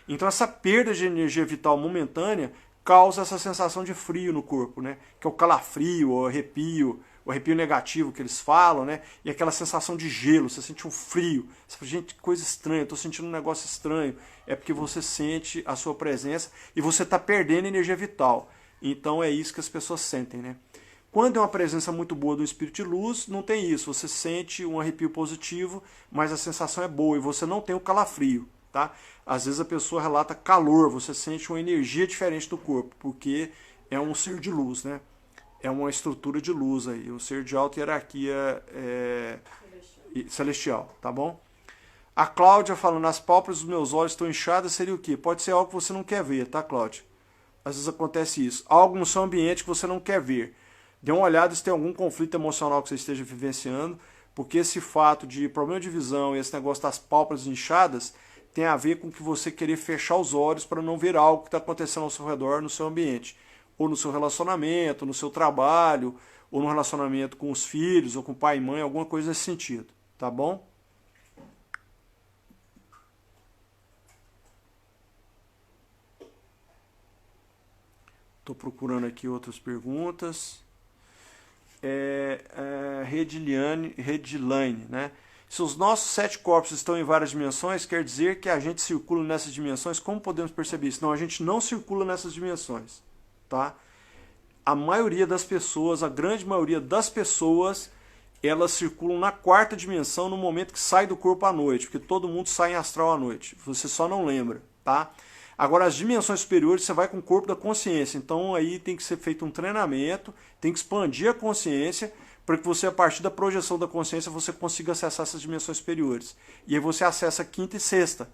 Então essa perda de energia vital momentânea causa essa sensação de frio no corpo, né? Que é o calafrio, o arrepio negativo que eles falam, né? E aquela sensação de gelo, você sente um frio. Você fala, gente, que coisa estranha, eu estou sentindo um negócio estranho. É porque você sente a sua presença e você está perdendo energia vital. Então é isso que as pessoas sentem, né? Quando é uma presença muito boa do espírito de luz, não tem isso. Você sente um arrepio positivo, mas a sensação é boa e você não tem o calafrio, tá? Às vezes a pessoa relata calor, você sente uma energia diferente do corpo, porque é um ser de luz, né? É uma estrutura de luz aí, um ser de alta hierarquia celestial, tá bom? A Cláudia falando, as pálpebras dos meus olhos estão inchadas, seria o quê? Pode ser algo que você não quer ver, tá, Cláudia? Às vezes acontece isso. Algo no seu ambiente que você não quer ver. Dê uma olhada se tem algum conflito emocional que você esteja vivenciando, porque esse fato de problema de visão e esse negócio das pálpebras inchadas tem a ver com que você querer fechar os olhos para não ver algo que está acontecendo ao seu redor, no seu ambiente. Ou no seu relacionamento, no seu trabalho, ou no relacionamento com os filhos, ou com pai e mãe, alguma coisa nesse sentido. Tá bom? Estou procurando aqui outras perguntas. Redline, né? Se os nossos 7 corpos estão em várias dimensões, quer dizer que a gente circula nessas dimensões? Como podemos perceber isso? Não, a gente não circula nessas dimensões. tá? A maioria das pessoas, a grande maioria das pessoas, elas circulam na quarta dimensão no momento que sai do corpo à noite, porque todo mundo sai em astral à noite, você só não lembra, tá? Agora, as dimensões superiores, você vai com o corpo da consciência, então aí tem que ser feito um treinamento, tem que expandir a consciência, para que você, a partir da projeção da consciência, você consiga acessar essas dimensões superiores. E aí você acessa a quinta e sexta.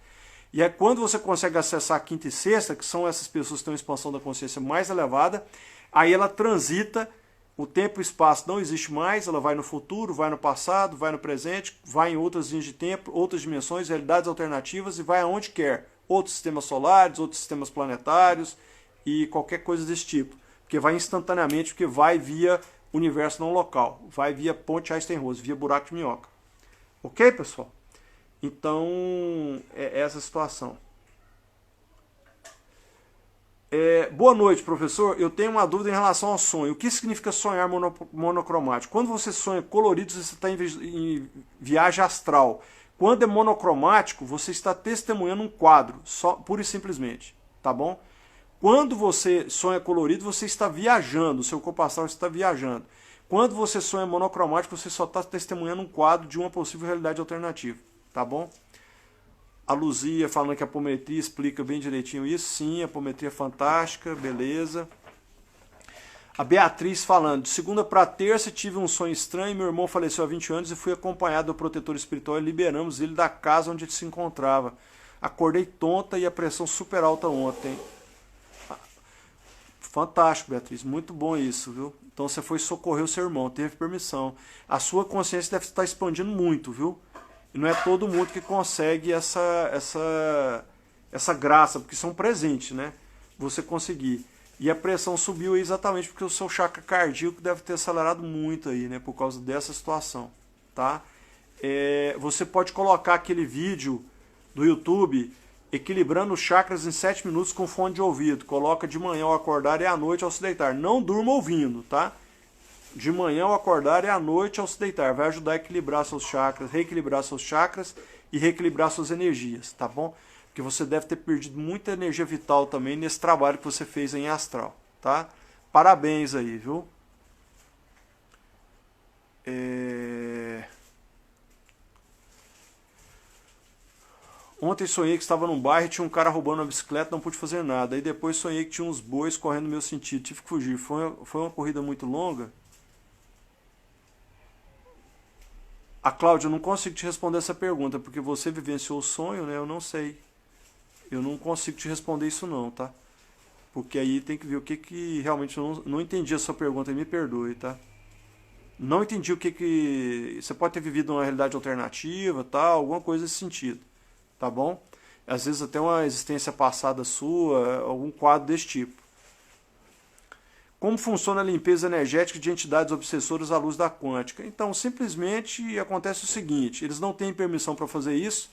E aí quando você consegue acessar a quinta e sexta, que são essas pessoas que têm uma expansão da consciência mais elevada, aí ela transita, o tempo e o espaço não existe mais, ela vai no futuro, vai no passado, vai no presente, vai em outras linhas de tempo, outras dimensões, realidades alternativas e vai aonde quer. Outros sistemas solares, outros sistemas planetários e qualquer coisa desse tipo. Porque vai instantaneamente, porque vai via universo não local, vai via ponte Einstein-Rosen, via buraco de minhoca. Ok, pessoal? Então, é essa a situação. Boa noite, professor. Eu tenho uma dúvida em relação ao sonho. O que significa sonhar monocromático? Quando você sonha colorido, você está em viagem astral. Quando é monocromático, você está testemunhando um quadro, só, pura e simplesmente. Tá bom? Quando você sonha colorido, você está viajando, o seu corpo astral está viajando. Quando você sonha monocromático, você só está testemunhando um quadro de uma possível realidade alternativa. Tá bom? A Luzia falando que a apometria explica bem direitinho isso. Sim, a apometria é fantástica, beleza. A Beatriz falando, de segunda para terça tive um sonho estranho, meu irmão faleceu há 20 anos e fui acompanhado do protetor espiritual e liberamos ele da casa onde ele se encontrava. Acordei tonta e a pressão super alta ontem. Fantástico, Beatriz, muito bom isso, viu? Então você foi socorrer o seu irmão, teve permissão. A sua consciência deve estar expandindo muito, viu? E não é todo mundo que consegue essa graça, porque são presentes, né? Você conseguir. E a pressão subiu exatamente porque o seu chakra cardíaco deve ter acelerado muito aí, né? Por causa dessa situação, tá? Você pode colocar aquele vídeo do YouTube equilibrando os chakras em 7 minutos com fone de ouvido. Coloca de manhã ao acordar e à noite ao se deitar. Não durma ouvindo, tá? De manhã ao acordar e à noite ao se deitar. Vai ajudar a equilibrar seus chakras, reequilibrar seus chakras e reequilibrar suas energias, tá bom? Porque você deve ter perdido muita energia vital também nesse trabalho que você fez em astral, tá? Parabéns aí, viu? Ontem sonhei que estava num bairro e tinha um cara roubando uma bicicleta, não pude fazer nada. Aí depois sonhei que tinha uns bois correndo no meu sentido, tive que fugir. Foi uma corrida muito longa? A Cláudia, eu não consigo te responder essa pergunta, porque você vivenciou o sonho, né? Eu não sei. Eu não consigo te responder isso não, tá? Porque aí tem que ver o que realmente eu não entendi a sua pergunta, me perdoe, tá? Não entendi o que... Você pode ter vivido uma realidade alternativa, tal, alguma coisa nesse sentido. Tá bom? Às vezes até uma existência passada sua, algum quadro desse tipo. Como funciona a limpeza energética de entidades obsessoras à luz da quântica? Então, simplesmente acontece o seguinte, eles não têm permissão para fazer isso,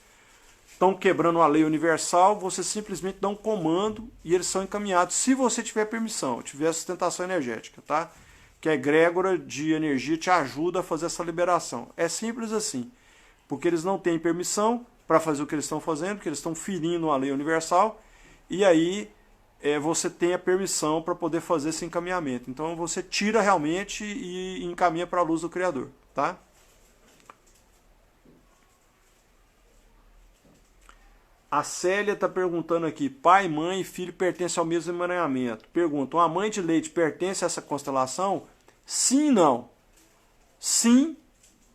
estão quebrando a lei universal, você simplesmente dá um comando e eles são encaminhados, se você tiver permissão, tiver sustentação energética, tá? Que a egrégora de energia te ajuda a fazer essa liberação. É simples assim, porque eles não têm permissão para fazer o que eles estão fazendo, porque eles estão ferindo a lei universal, e aí você tem a permissão para poder fazer esse encaminhamento. Então você tira realmente e encaminha para a luz do Criador, tá? A Célia está perguntando aqui, pai, mãe e filho pertencem ao mesmo emaranhamento. Perguntam, a mãe de leite pertence a essa constelação? Sim e não. Sim,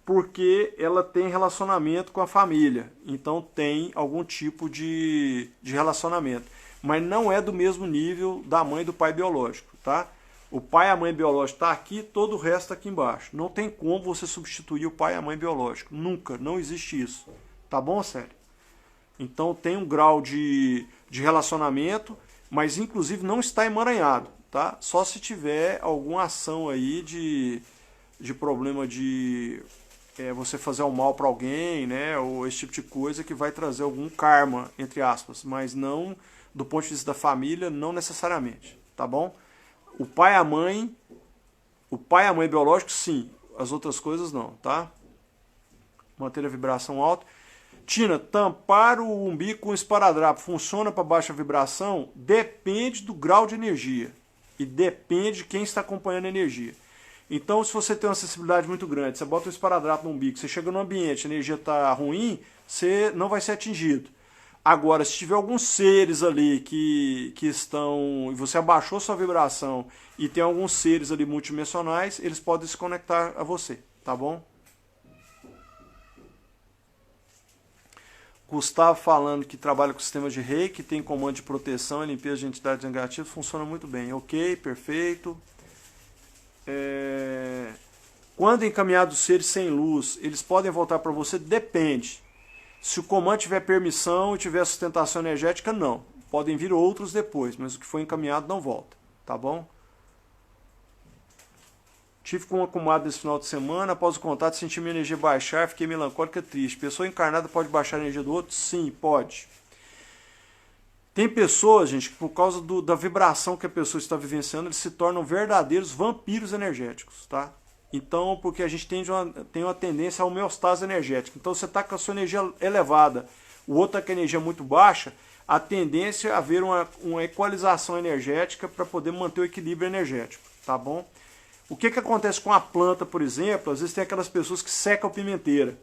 porque ela tem relacionamento com a família, então tem algum tipo de relacionamento, mas não é do mesmo nível da mãe e do pai biológico, tá? O pai e a mãe biológica está aqui, todo o resto está aqui embaixo. Não tem como você substituir o pai e a mãe biológico, nunca, não existe isso, tá bom, Célio? Então tem um grau de relacionamento, mas inclusive não está emaranhado, tá? Só se tiver alguma ação aí de problema de você fazer um mal para alguém, né, ou esse tipo de coisa que vai trazer algum karma, entre aspas, mas não, do ponto de vista da família, não necessariamente, tá bom? O pai e a mãe biológico, sim, as outras coisas não, tá? Manter a vibração alta. Tina, tampar o umbigo com esparadrapo funciona para baixa vibração? Depende do grau de energia, e depende de quem está acompanhando a energia. Então, se você tem uma sensibilidade muito grande, você bota um esparadrapo no umbigo, você chega no ambiente, a energia está ruim, você não vai ser atingido. Agora, se tiver alguns seres ali que estão, e você abaixou sua vibração e tem alguns seres ali multidimensionais, eles podem se conectar a você, tá bom? Gustavo falando que trabalha com sistemas de reiki, tem comando de proteção e limpeza de entidades negativas, funciona muito bem. Ok, perfeito. Quando encaminhados seres sem luz, eles podem voltar para você? Depende. Se o comando tiver permissão e tiver sustentação energética, não. Podem vir outros depois, mas o que foi encaminhado não volta, tá bom? Tive com uma comadre nesse final de semana, após o contato senti minha energia baixar, fiquei melancólica e triste. Pessoa encarnada pode baixar a energia do outro? Sim, pode. Tem pessoas, gente, que por causa da vibração que a pessoa está vivenciando, eles se tornam verdadeiros vampiros energéticos, tá? Então, porque a gente tem uma tendência à homeostase energética. Então, você está com a sua energia elevada, o outro está com a energia muito baixa, a tendência é haver uma equalização energética para poder manter o equilíbrio energético, tá bom? O que acontece com a planta, por exemplo? Às vezes tem aquelas pessoas que secam a pimenteira.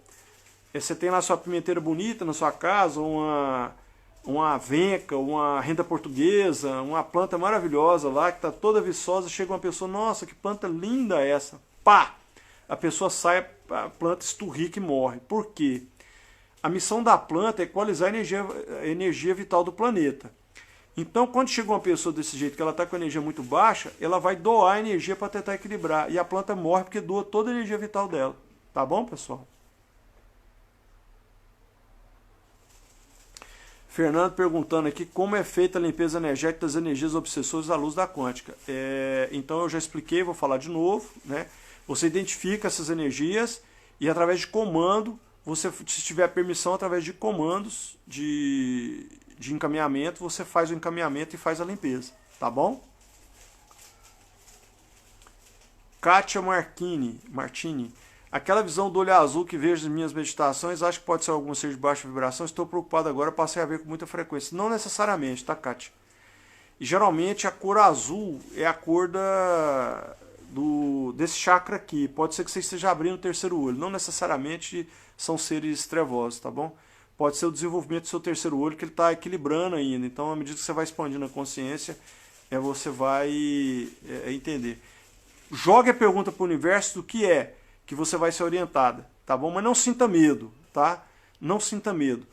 Você tem lá sua pimenteira bonita na sua casa, uma avenca, uma renda portuguesa, uma planta maravilhosa lá, que está toda viçosa, chega uma pessoa, nossa, que planta linda essa. Pá! A pessoa sai, a planta esturrica e morre. Por quê? A missão da planta é equalizar a energia vital do planeta. Então, quando chega uma pessoa desse jeito, que ela está com energia muito baixa, ela vai doar energia para tentar equilibrar. E a planta morre porque doa toda a energia vital dela. Tá bom, pessoal? Fernando perguntando aqui como é feita a limpeza energética das energias obsessoras à luz da quântica. Então, eu já expliquei, vou falar de novo, né? Você identifica essas energias e através de comando, você, se tiver permissão, através de comandos de encaminhamento, você faz o encaminhamento e faz a limpeza, tá bom? Kátia Martini, aquela visão do olho azul que vejo nas minhas meditações, acho que pode ser algum ser de baixa vibração, estou preocupado agora, passei a ver com muita frequência. Não necessariamente, tá, Kátia? E geralmente a cor azul é a cor desse chakra aqui. Pode ser que você esteja abrindo o terceiro olho. Não necessariamente são seres trevosos, tá bom? Pode ser o desenvolvimento do seu terceiro olho que ele está equilibrando ainda. Então, à medida que você vai expandindo a consciência, você vai entender. Jogue a pergunta para o universo do que você vai ser orientada, tá bom? Mas não sinta medo, tá? Não sinta medo.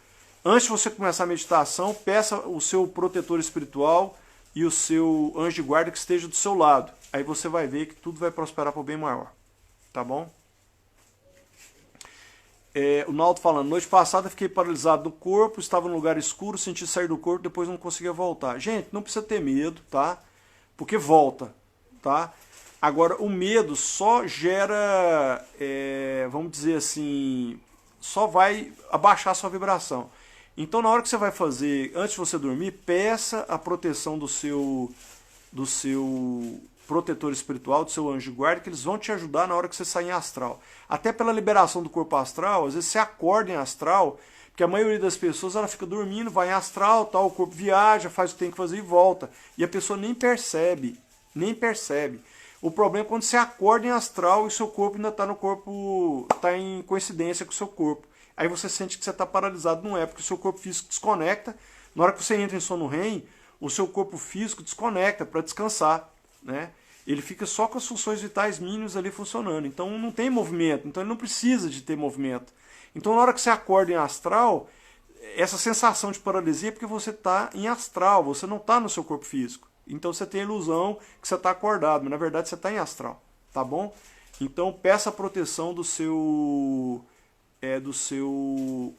Antes de você começar a meditação, peça o seu protetor espiritual e o seu anjo de guarda que esteja do seu lado. Aí você vai ver que tudo vai prosperar para o bem maior, tá bom? O Naldo falando, noite passada fiquei paralisado do corpo, estava num lugar escuro, senti sair do corpo, depois não conseguia voltar. Gente, não precisa ter medo, tá? Porque volta, tá? Agora, o medo só gera, vamos dizer assim, só vai abaixar a sua vibração. Então, na hora que você vai fazer, antes de você dormir, peça a proteção do seu protetor espiritual, do seu anjo de guarda, que eles vão te ajudar na hora que você sair em astral. Até pela liberação do corpo astral, às vezes você acorda em astral, porque a maioria das pessoas ela fica dormindo, vai em astral, tal, o corpo viaja, faz o que tem que fazer e volta. E a pessoa nem percebe, nem percebe. O problema é quando você acorda em astral e o seu corpo ainda está no corpo, está em coincidência com o seu corpo. Aí você sente que você está paralisado, não é, porque o seu corpo físico desconecta. Na hora que você entra em sono REM, o seu corpo físico desconecta para descansar, né? Ele fica só com as funções vitais mínimas ali funcionando. Então não tem movimento, então ele não precisa de ter movimento. Então na hora que você acorda em astral, essa sensação de paralisia é porque você está em astral, você não está no seu corpo físico. Então você tem a ilusão que você está acordado, mas na verdade você está em astral, tá bom? Então peça a proteção do seu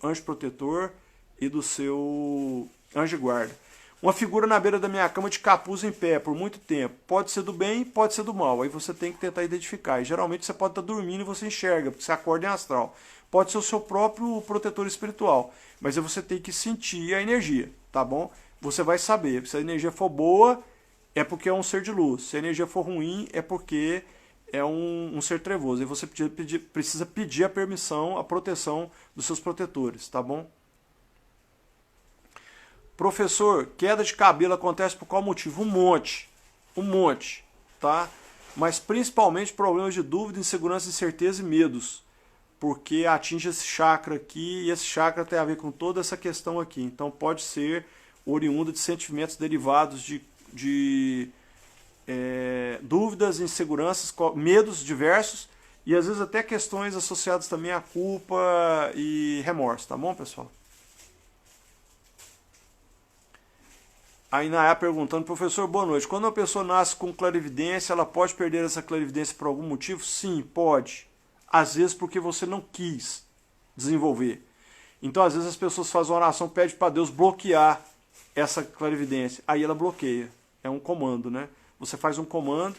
anjo protetor e do seu anjo de guarda. Uma figura na beira da minha cama de capuz em pé por muito tempo. Pode ser do bem, pode ser do mal. Aí você tem que tentar identificar. E geralmente você pode estar dormindo e você enxerga, porque você acorda em astral. Pode ser o seu próprio protetor espiritual. Mas aí você tem que sentir a energia, tá bom? Você vai saber. Se a energia for boa, é porque é um ser de luz. Se a energia for ruim, é porque é um ser trevoso. Aí você precisa pedir a permissão, a proteção dos seus protetores, tá bom? Professor, queda de cabelo acontece por qual motivo? Um monte. um monte, tá? Mas principalmente problemas de dúvida, insegurança, incerteza e medos, porque atinge esse chakra aqui, e esse chakra tem a ver com toda essa questão aqui. Então pode ser oriundo de sentimentos derivados de dúvidas, inseguranças, medos diversos, e às vezes até questões associadas também à culpa e remorso, tá bom, pessoal? A Inaya perguntando, professor, boa noite. Quando uma pessoa nasce com clarividência, ela pode perder essa clarividência por algum motivo? Sim, pode. Às vezes porque você não quis desenvolver. Então, às vezes as pessoas fazem uma oração, pedem para Deus bloquear essa clarividência. Aí ela bloqueia. É um comando, né? Você faz um comando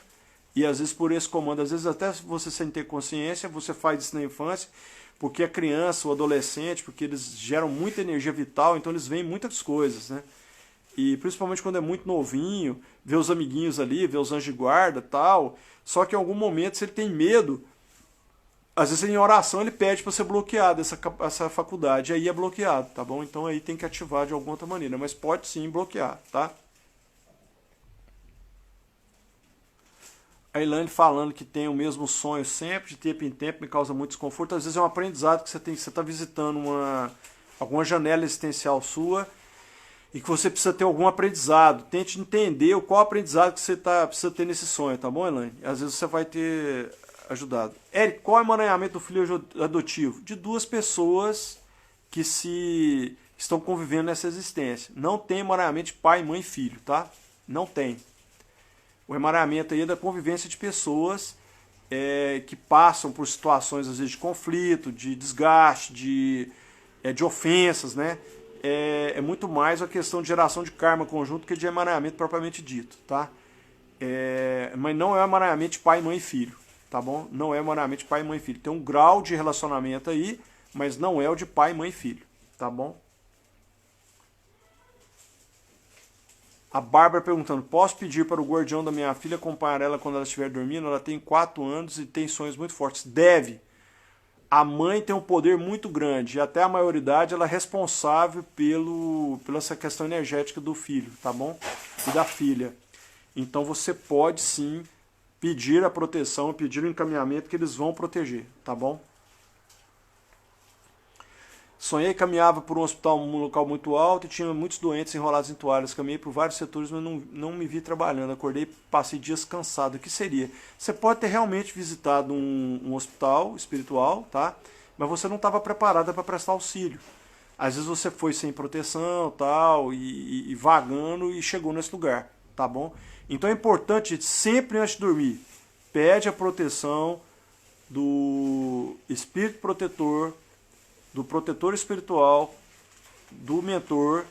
e às vezes por esse comando, às vezes até você sem ter consciência, você faz isso na infância, porque a criança, o adolescente, porque eles geram muita energia vital, então eles veem muitas coisas, né? E principalmente quando é muito novinho, vê os amiguinhos ali, vê os anjos de guarda e tal. Só que em algum momento, se ele tem medo, às vezes em oração ele pede para ser bloqueado essa faculdade. Aí é bloqueado, tá bom? Então aí tem que ativar de alguma outra maneira. Mas pode sim bloquear, tá? A Elaine falando que tem o mesmo sonho sempre, de tempo em tempo, me causa muito desconforto. Às vezes é um aprendizado que você está visitando alguma janela existencial sua, e que você precisa ter algum aprendizado. Tente entender qual aprendizado que você precisa ter nesse sonho, tá bom, Elaine? Às vezes você vai ter ajudado. Eric, qual é o emaranhamento do filho adotivo? De duas pessoas que estão convivendo nessa existência. Não tem emaranhamento de pai, mãe e filho, tá? Não tem. O emaranhamento aí é da convivência de pessoas que passam por situações, às vezes, de conflito, de desgaste, de ofensas, né? É muito mais a questão de geração de karma conjunto que de emaranhamento propriamente dito, tá? Mas não é emaranhamento de pai, mãe e filho, tá bom? Não é emaranhamento de pai, mãe e filho. Tem um grau de relacionamento aí, mas não é o de pai, mãe e filho, tá bom? A Bárbara perguntando, posso pedir para o guardião da minha filha acompanhar ela quando ela estiver dormindo? Ela tem 4 anos e tem sonhos muito fortes. Deve. A mãe tem um poder muito grande e até a maioridade ela é responsável pela essa questão energética do filho, tá bom? E da filha. Então você pode sim pedir a proteção, pedir o encaminhamento que eles vão proteger, tá bom? Sonhei que caminhava por um hospital, um local muito alto e tinha muitos doentes enrolados em toalhas. Caminhei por vários setores, mas não me vi trabalhando. Acordei e passei dias cansado. O que seria? Você pode ter realmente visitado um hospital espiritual, tá? Mas você não estava preparada para prestar auxílio. Às vezes você foi sem proteção, tal, e vagando e chegou nesse lugar, tá bom? Então é importante, sempre antes de dormir, pede a proteção do espírito protetor, do protetor espiritual, do mentor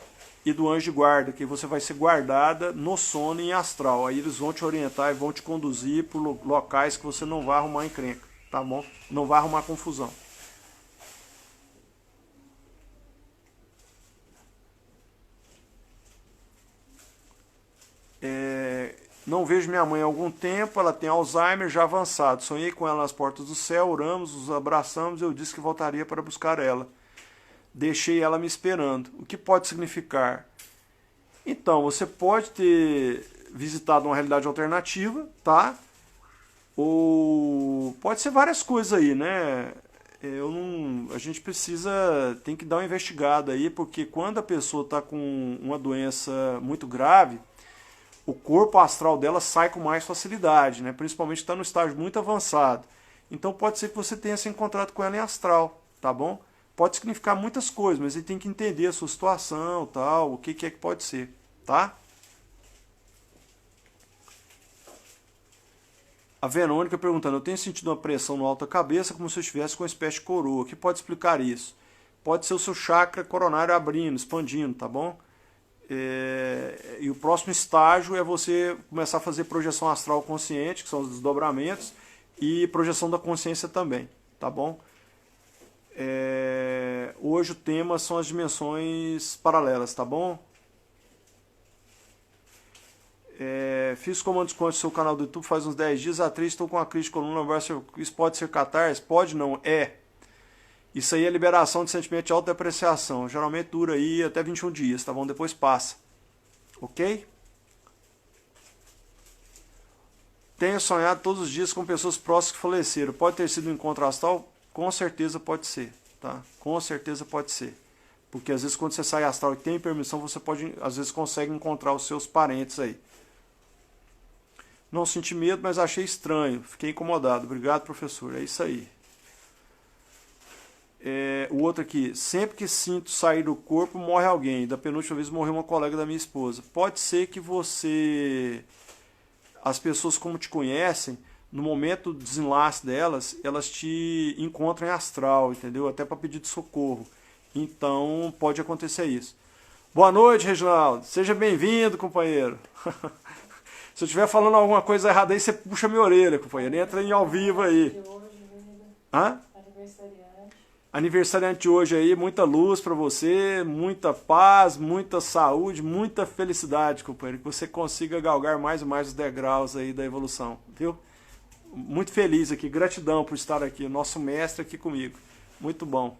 e do anjo de guarda, que você vai ser guardada no sono e em astral. Aí eles vão te orientar e vão te conduzir por locais que você não vai arrumar encrenca, tá bom? Não vai arrumar confusão. Não vejo minha mãe há algum tempo, ela tem Alzheimer já avançado. Sonhei com ela nas portas do céu, oramos, nos abraçamos, eu disse que voltaria para buscar ela. Deixei ela me esperando. O que pode significar? Então, você pode ter visitado uma realidade alternativa, tá? Ou pode ser várias coisas aí, né? A gente tem que dar uma investigada aí, porque quando a pessoa está com uma doença muito grave, o corpo astral dela sai com mais facilidade, né? Principalmente está no estágio muito avançado. Então pode ser que você tenha se encontrado com ela em astral, tá bom? Pode significar muitas coisas, mas ele tem que entender a sua situação, tal, o que é que pode ser, tá? A Verônica perguntando, eu tenho sentido uma pressão no alto da cabeça como se eu estivesse com uma espécie de coroa. O que pode explicar isso? Pode ser o seu chakra coronário abrindo, expandindo, tá bom? E o próximo estágio é você começar a fazer projeção astral consciente, que são os desdobramentos, e projeção da consciência também, tá bom? Hoje o tema são as dimensões paralelas, tá bom? Fiz comandos contra o seu canal do YouTube faz uns 10 dias atrás, estou com a crise de coluna, isso pode ser catarse? Pode não, Isso aí é liberação de sentimento de autodepreciação. Geralmente dura aí até 21 dias, tá bom? Depois passa. Ok? Tenho sonhado todos os dias com pessoas próximas que faleceram. Pode ter sido um encontro astral? Com certeza pode ser, tá? Com certeza pode ser. Porque às vezes quando você sai astral e tem permissão, você pode, às vezes consegue encontrar os seus parentes aí. Não senti medo, mas achei estranho. Fiquei incomodado. Obrigado, professor. É isso aí. O outro aqui. Sempre que sinto sair do corpo, morre alguém. Da penúltima vez morreu uma colega da minha esposa. Pode ser que você... As pessoas como te conhecem, no momento do desenlace delas, elas te encontram em astral, entendeu? Até para pedir de socorro. Então, pode acontecer isso. Boa noite, Reginaldo. Seja bem-vindo, companheiro. Se eu estiver falando alguma coisa errada aí, você puxa minha orelha, companheiro. Entra em ao vivo aí. Hã? Aniversariante de hoje aí, muita luz para você, muita paz, muita saúde, muita felicidade, companheiro. Que você consiga galgar mais e mais os degraus aí da evolução, viu? Muito feliz aqui, gratidão por estar aqui, nosso mestre aqui comigo. Muito bom.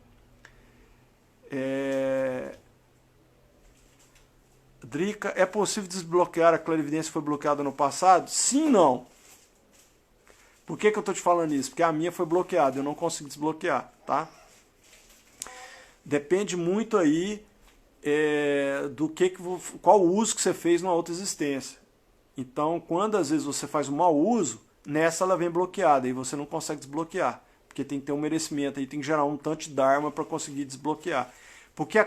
Drica, é possível desbloquear a clarividência que foi bloqueada no passado? Sim, não. Por que eu estou te falando isso? Porque a minha foi bloqueada, eu não consigo desbloquear, tá? Depende muito aí do qual uso que você fez numa outra existência. Então, quando às vezes você faz um mau uso, nessa ela vem bloqueada e você não consegue desbloquear. Porque tem que ter um merecimento aí, tem que gerar um tanto de dharma para conseguir desbloquear. Porque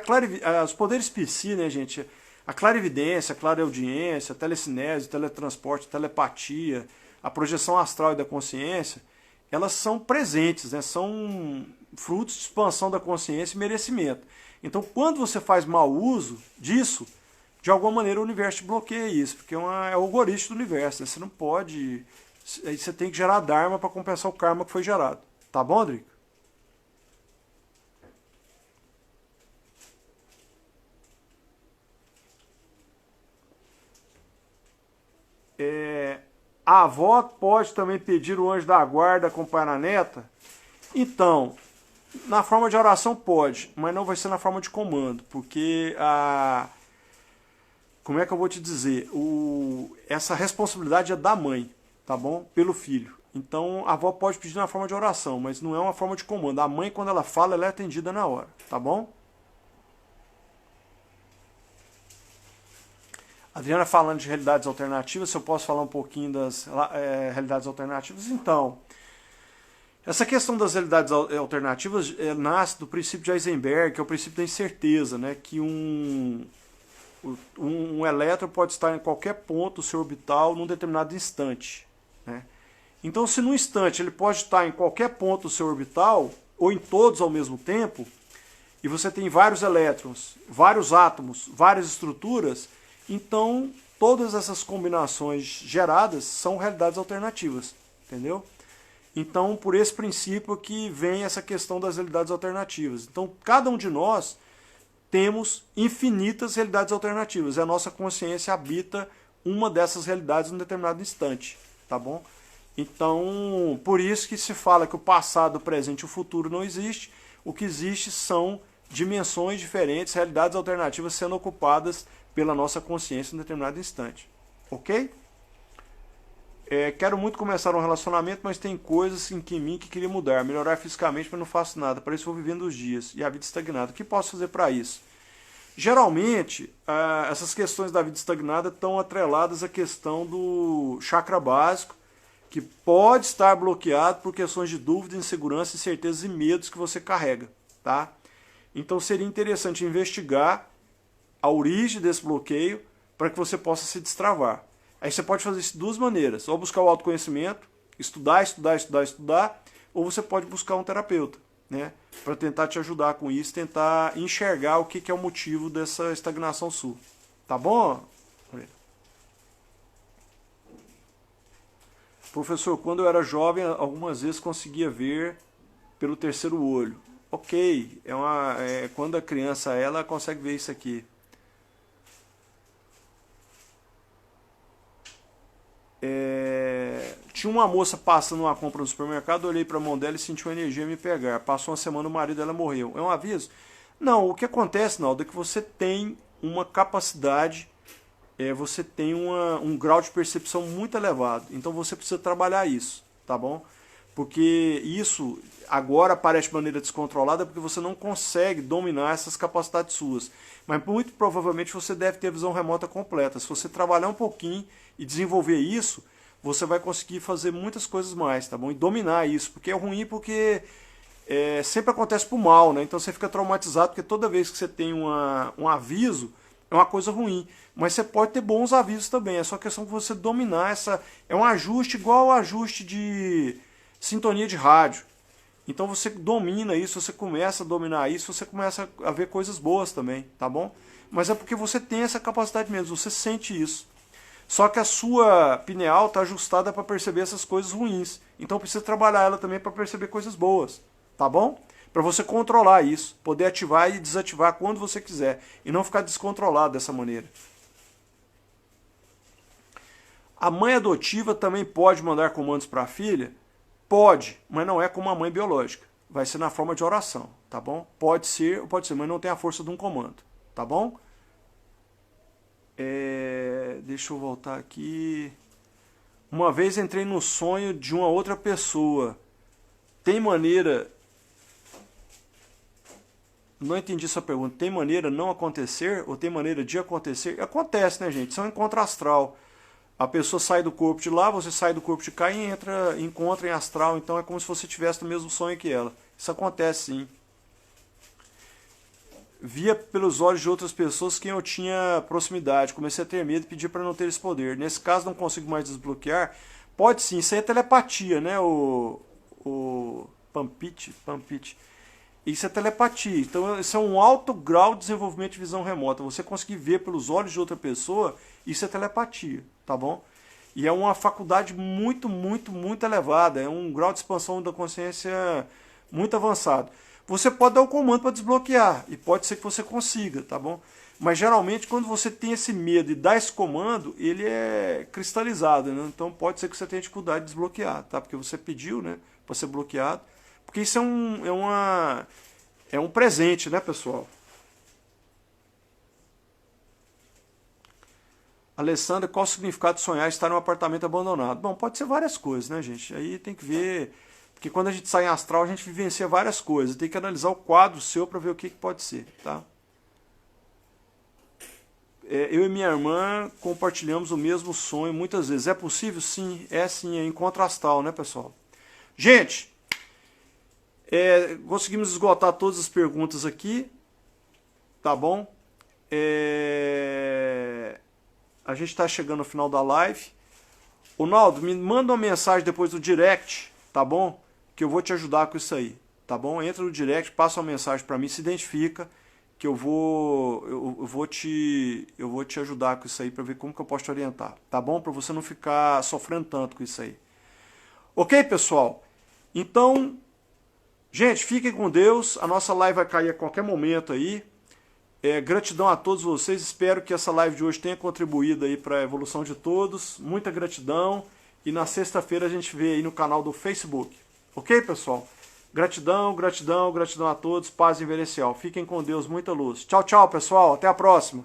os poderes psi, né, gente? A clarividência, a clareaudiência, a telecinese, o teletransporte, a telepatia, a projeção astral e da consciência, elas são presentes, né? São frutos de expansão da consciência e merecimento. Então, quando você faz mau uso disso, de alguma maneira o universo te bloqueia isso, porque é o algoritmo do universo, né? Você não pode... Aí você tem que gerar dharma para compensar o karma que foi gerado. Tá bom, Drico? A avó pode também pedir o anjo da guarda acompanhar a neta? Então, na forma de oração pode, mas não vai ser na forma de comando, porque como é que eu vou te dizer? Essa responsabilidade é da mãe, tá bom? Pelo filho. Então a avó pode pedir na forma de oração, mas não é uma forma de comando. A mãe, quando ela fala, ela é atendida na hora, tá bom? Adriana falando de realidades alternativas, se eu posso falar um pouquinho das realidades alternativas, então... Essa questão das realidades alternativas nasce do princípio de Heisenberg, que é o princípio da incerteza, né? Que um elétron pode estar em qualquer ponto do seu orbital num determinado instante, né? Então, se num instante ele pode estar em qualquer ponto do seu orbital, ou em todos ao mesmo tempo, e você tem vários elétrons, vários átomos, várias estruturas, então todas essas combinações geradas são realidades alternativas, entendeu? Então, por esse princípio que vem essa questão das realidades alternativas. Então, cada um de nós temos infinitas realidades alternativas. E a nossa consciência habita uma dessas realidades em um determinado instante, tá bom? Então, por isso que se fala que o passado, o presente e o futuro não existe. O que existe são dimensões diferentes, realidades alternativas sendo ocupadas pela nossa consciência em um determinado instante. Ok? Quero muito começar um relacionamento, mas tem coisas em mim que queria mudar. Melhorar fisicamente, mas não faço nada. Para isso vou vivendo os dias. E a vida estagnada. O que posso fazer para isso? Geralmente, essas questões da vida estagnada estão atreladas à questão do chakra básico, que pode estar bloqueado por questões de dúvida, insegurança, incertezas e medos que você carrega, tá? Então seria interessante investigar a origem desse bloqueio para que você possa se destravar. Aí você pode fazer isso de duas maneiras, ou buscar o autoconhecimento, estudar, ou você pode buscar um terapeuta, né, para tentar te ajudar com isso, tentar enxergar o que é o motivo dessa estagnação sua. Tá bom? Professor, quando eu era jovem, algumas vezes conseguia ver pelo terceiro olho. Ok, quando a criança ela consegue ver isso aqui. Tinha uma moça passando uma compra no supermercado, olhei para a mão dela e senti uma energia me pegar. Passou uma semana, o marido dela morreu. É um aviso? Não, o que acontece, Naldo, é que você tem uma capacidade você tem um grau de percepção muito elevado. Então você precisa trabalhar isso, tá bom? Porque isso agora parece de maneira descontrolada porque você não consegue dominar essas capacidades suas. Mas muito provavelmente você deve ter a visão remota completa. Se você trabalhar um pouquinho e desenvolver isso, você vai conseguir fazer muitas coisas mais, tá bom? E dominar isso, porque é ruim porque sempre acontece pro mal, né? Então você fica traumatizado porque toda vez que você tem um aviso, é uma coisa ruim. Mas você pode ter bons avisos também, é só questão de você dominar essa... É um ajuste igual ao ajuste de sintonia de rádio. Então você domina isso, você começa a dominar isso, você começa a ver coisas boas também, tá bom? Mas é porque você tem essa capacidade mesmo, você sente isso. Só que a sua pineal está ajustada para perceber essas coisas ruins. Então precisa trabalhar ela também para perceber coisas boas, tá bom? Para você controlar isso, poder ativar e desativar quando você quiser e não ficar descontrolado dessa maneira. A mãe adotiva também pode mandar comandos para a filha? Pode, mas não é como a mãe biológica. Vai ser na forma de oração, tá bom? Pode ser, mas não tem a força de um comando, tá bom? Deixa eu voltar aqui. Uma vez entrei no sonho de uma outra pessoa. Tem maneira... Não entendi essa pergunta. Tem maneira não acontecer ou tem maneira de acontecer? Acontece, né, gente? Isso é um encontro astral. A pessoa sai do corpo de lá, você sai do corpo de cá e encontra em astral. Então é como se você tivesse no mesmo sonho que ela. Isso acontece, sim. Via pelos olhos de outras pessoas quem eu tinha proximidade. Comecei a ter medo e pedi para não ter esse poder. Nesse caso não consigo mais desbloquear. Pode sim, isso aí é telepatia, né? O Pampit. Isso é telepatia. Então isso é um alto grau de desenvolvimento de visão remota. Você conseguir ver pelos olhos de outra pessoa, isso é telepatia, tá bom? E é uma faculdade muito, muito, muito elevada. É um grau de expansão da consciência muito avançado. Você pode dar o comando para desbloquear, e pode ser que você consiga, tá bom? Mas geralmente quando você tem esse medo e dá esse comando, ele é cristalizado, né? Então pode ser que você tenha dificuldade de desbloquear, tá? Porque você pediu, né, para ser bloqueado. Porque isso é um presente, né, pessoal? Alessandra, qual o significado de sonhar estar em um apartamento abandonado? Bom, pode ser várias coisas, né, gente? Aí tem que ver... Porque quando a gente sai em astral, a gente vivencia várias coisas. Tem que analisar o quadro seu para ver o que pode ser, tá? Eu e minha irmã compartilhamos o mesmo sonho muitas vezes. É possível? Sim. É encontro astral, né, pessoal? Gente... conseguimos esgotar todas as perguntas aqui, tá bom? A gente está chegando ao final da live. O Naldo, me manda uma mensagem depois do direct, tá bom? Que eu vou te ajudar com isso aí, tá bom? Entra no direct, passa uma mensagem para mim, se identifica, que eu vou te ajudar com isso aí para ver como que eu posso te orientar, tá bom? Para você não ficar sofrendo tanto com isso aí. Ok, pessoal? Então... Gente, fiquem com Deus, a nossa live vai cair a qualquer momento aí. Gratidão a todos vocês, espero que essa live de hoje tenha contribuído aí para a evolução de todos. Muita gratidão e na sexta-feira a gente vê aí no canal do Facebook. Ok, pessoal? Gratidão, gratidão, gratidão a todos, paz e verencial. Fiquem com Deus, muita luz. Tchau, tchau, pessoal, até a próxima.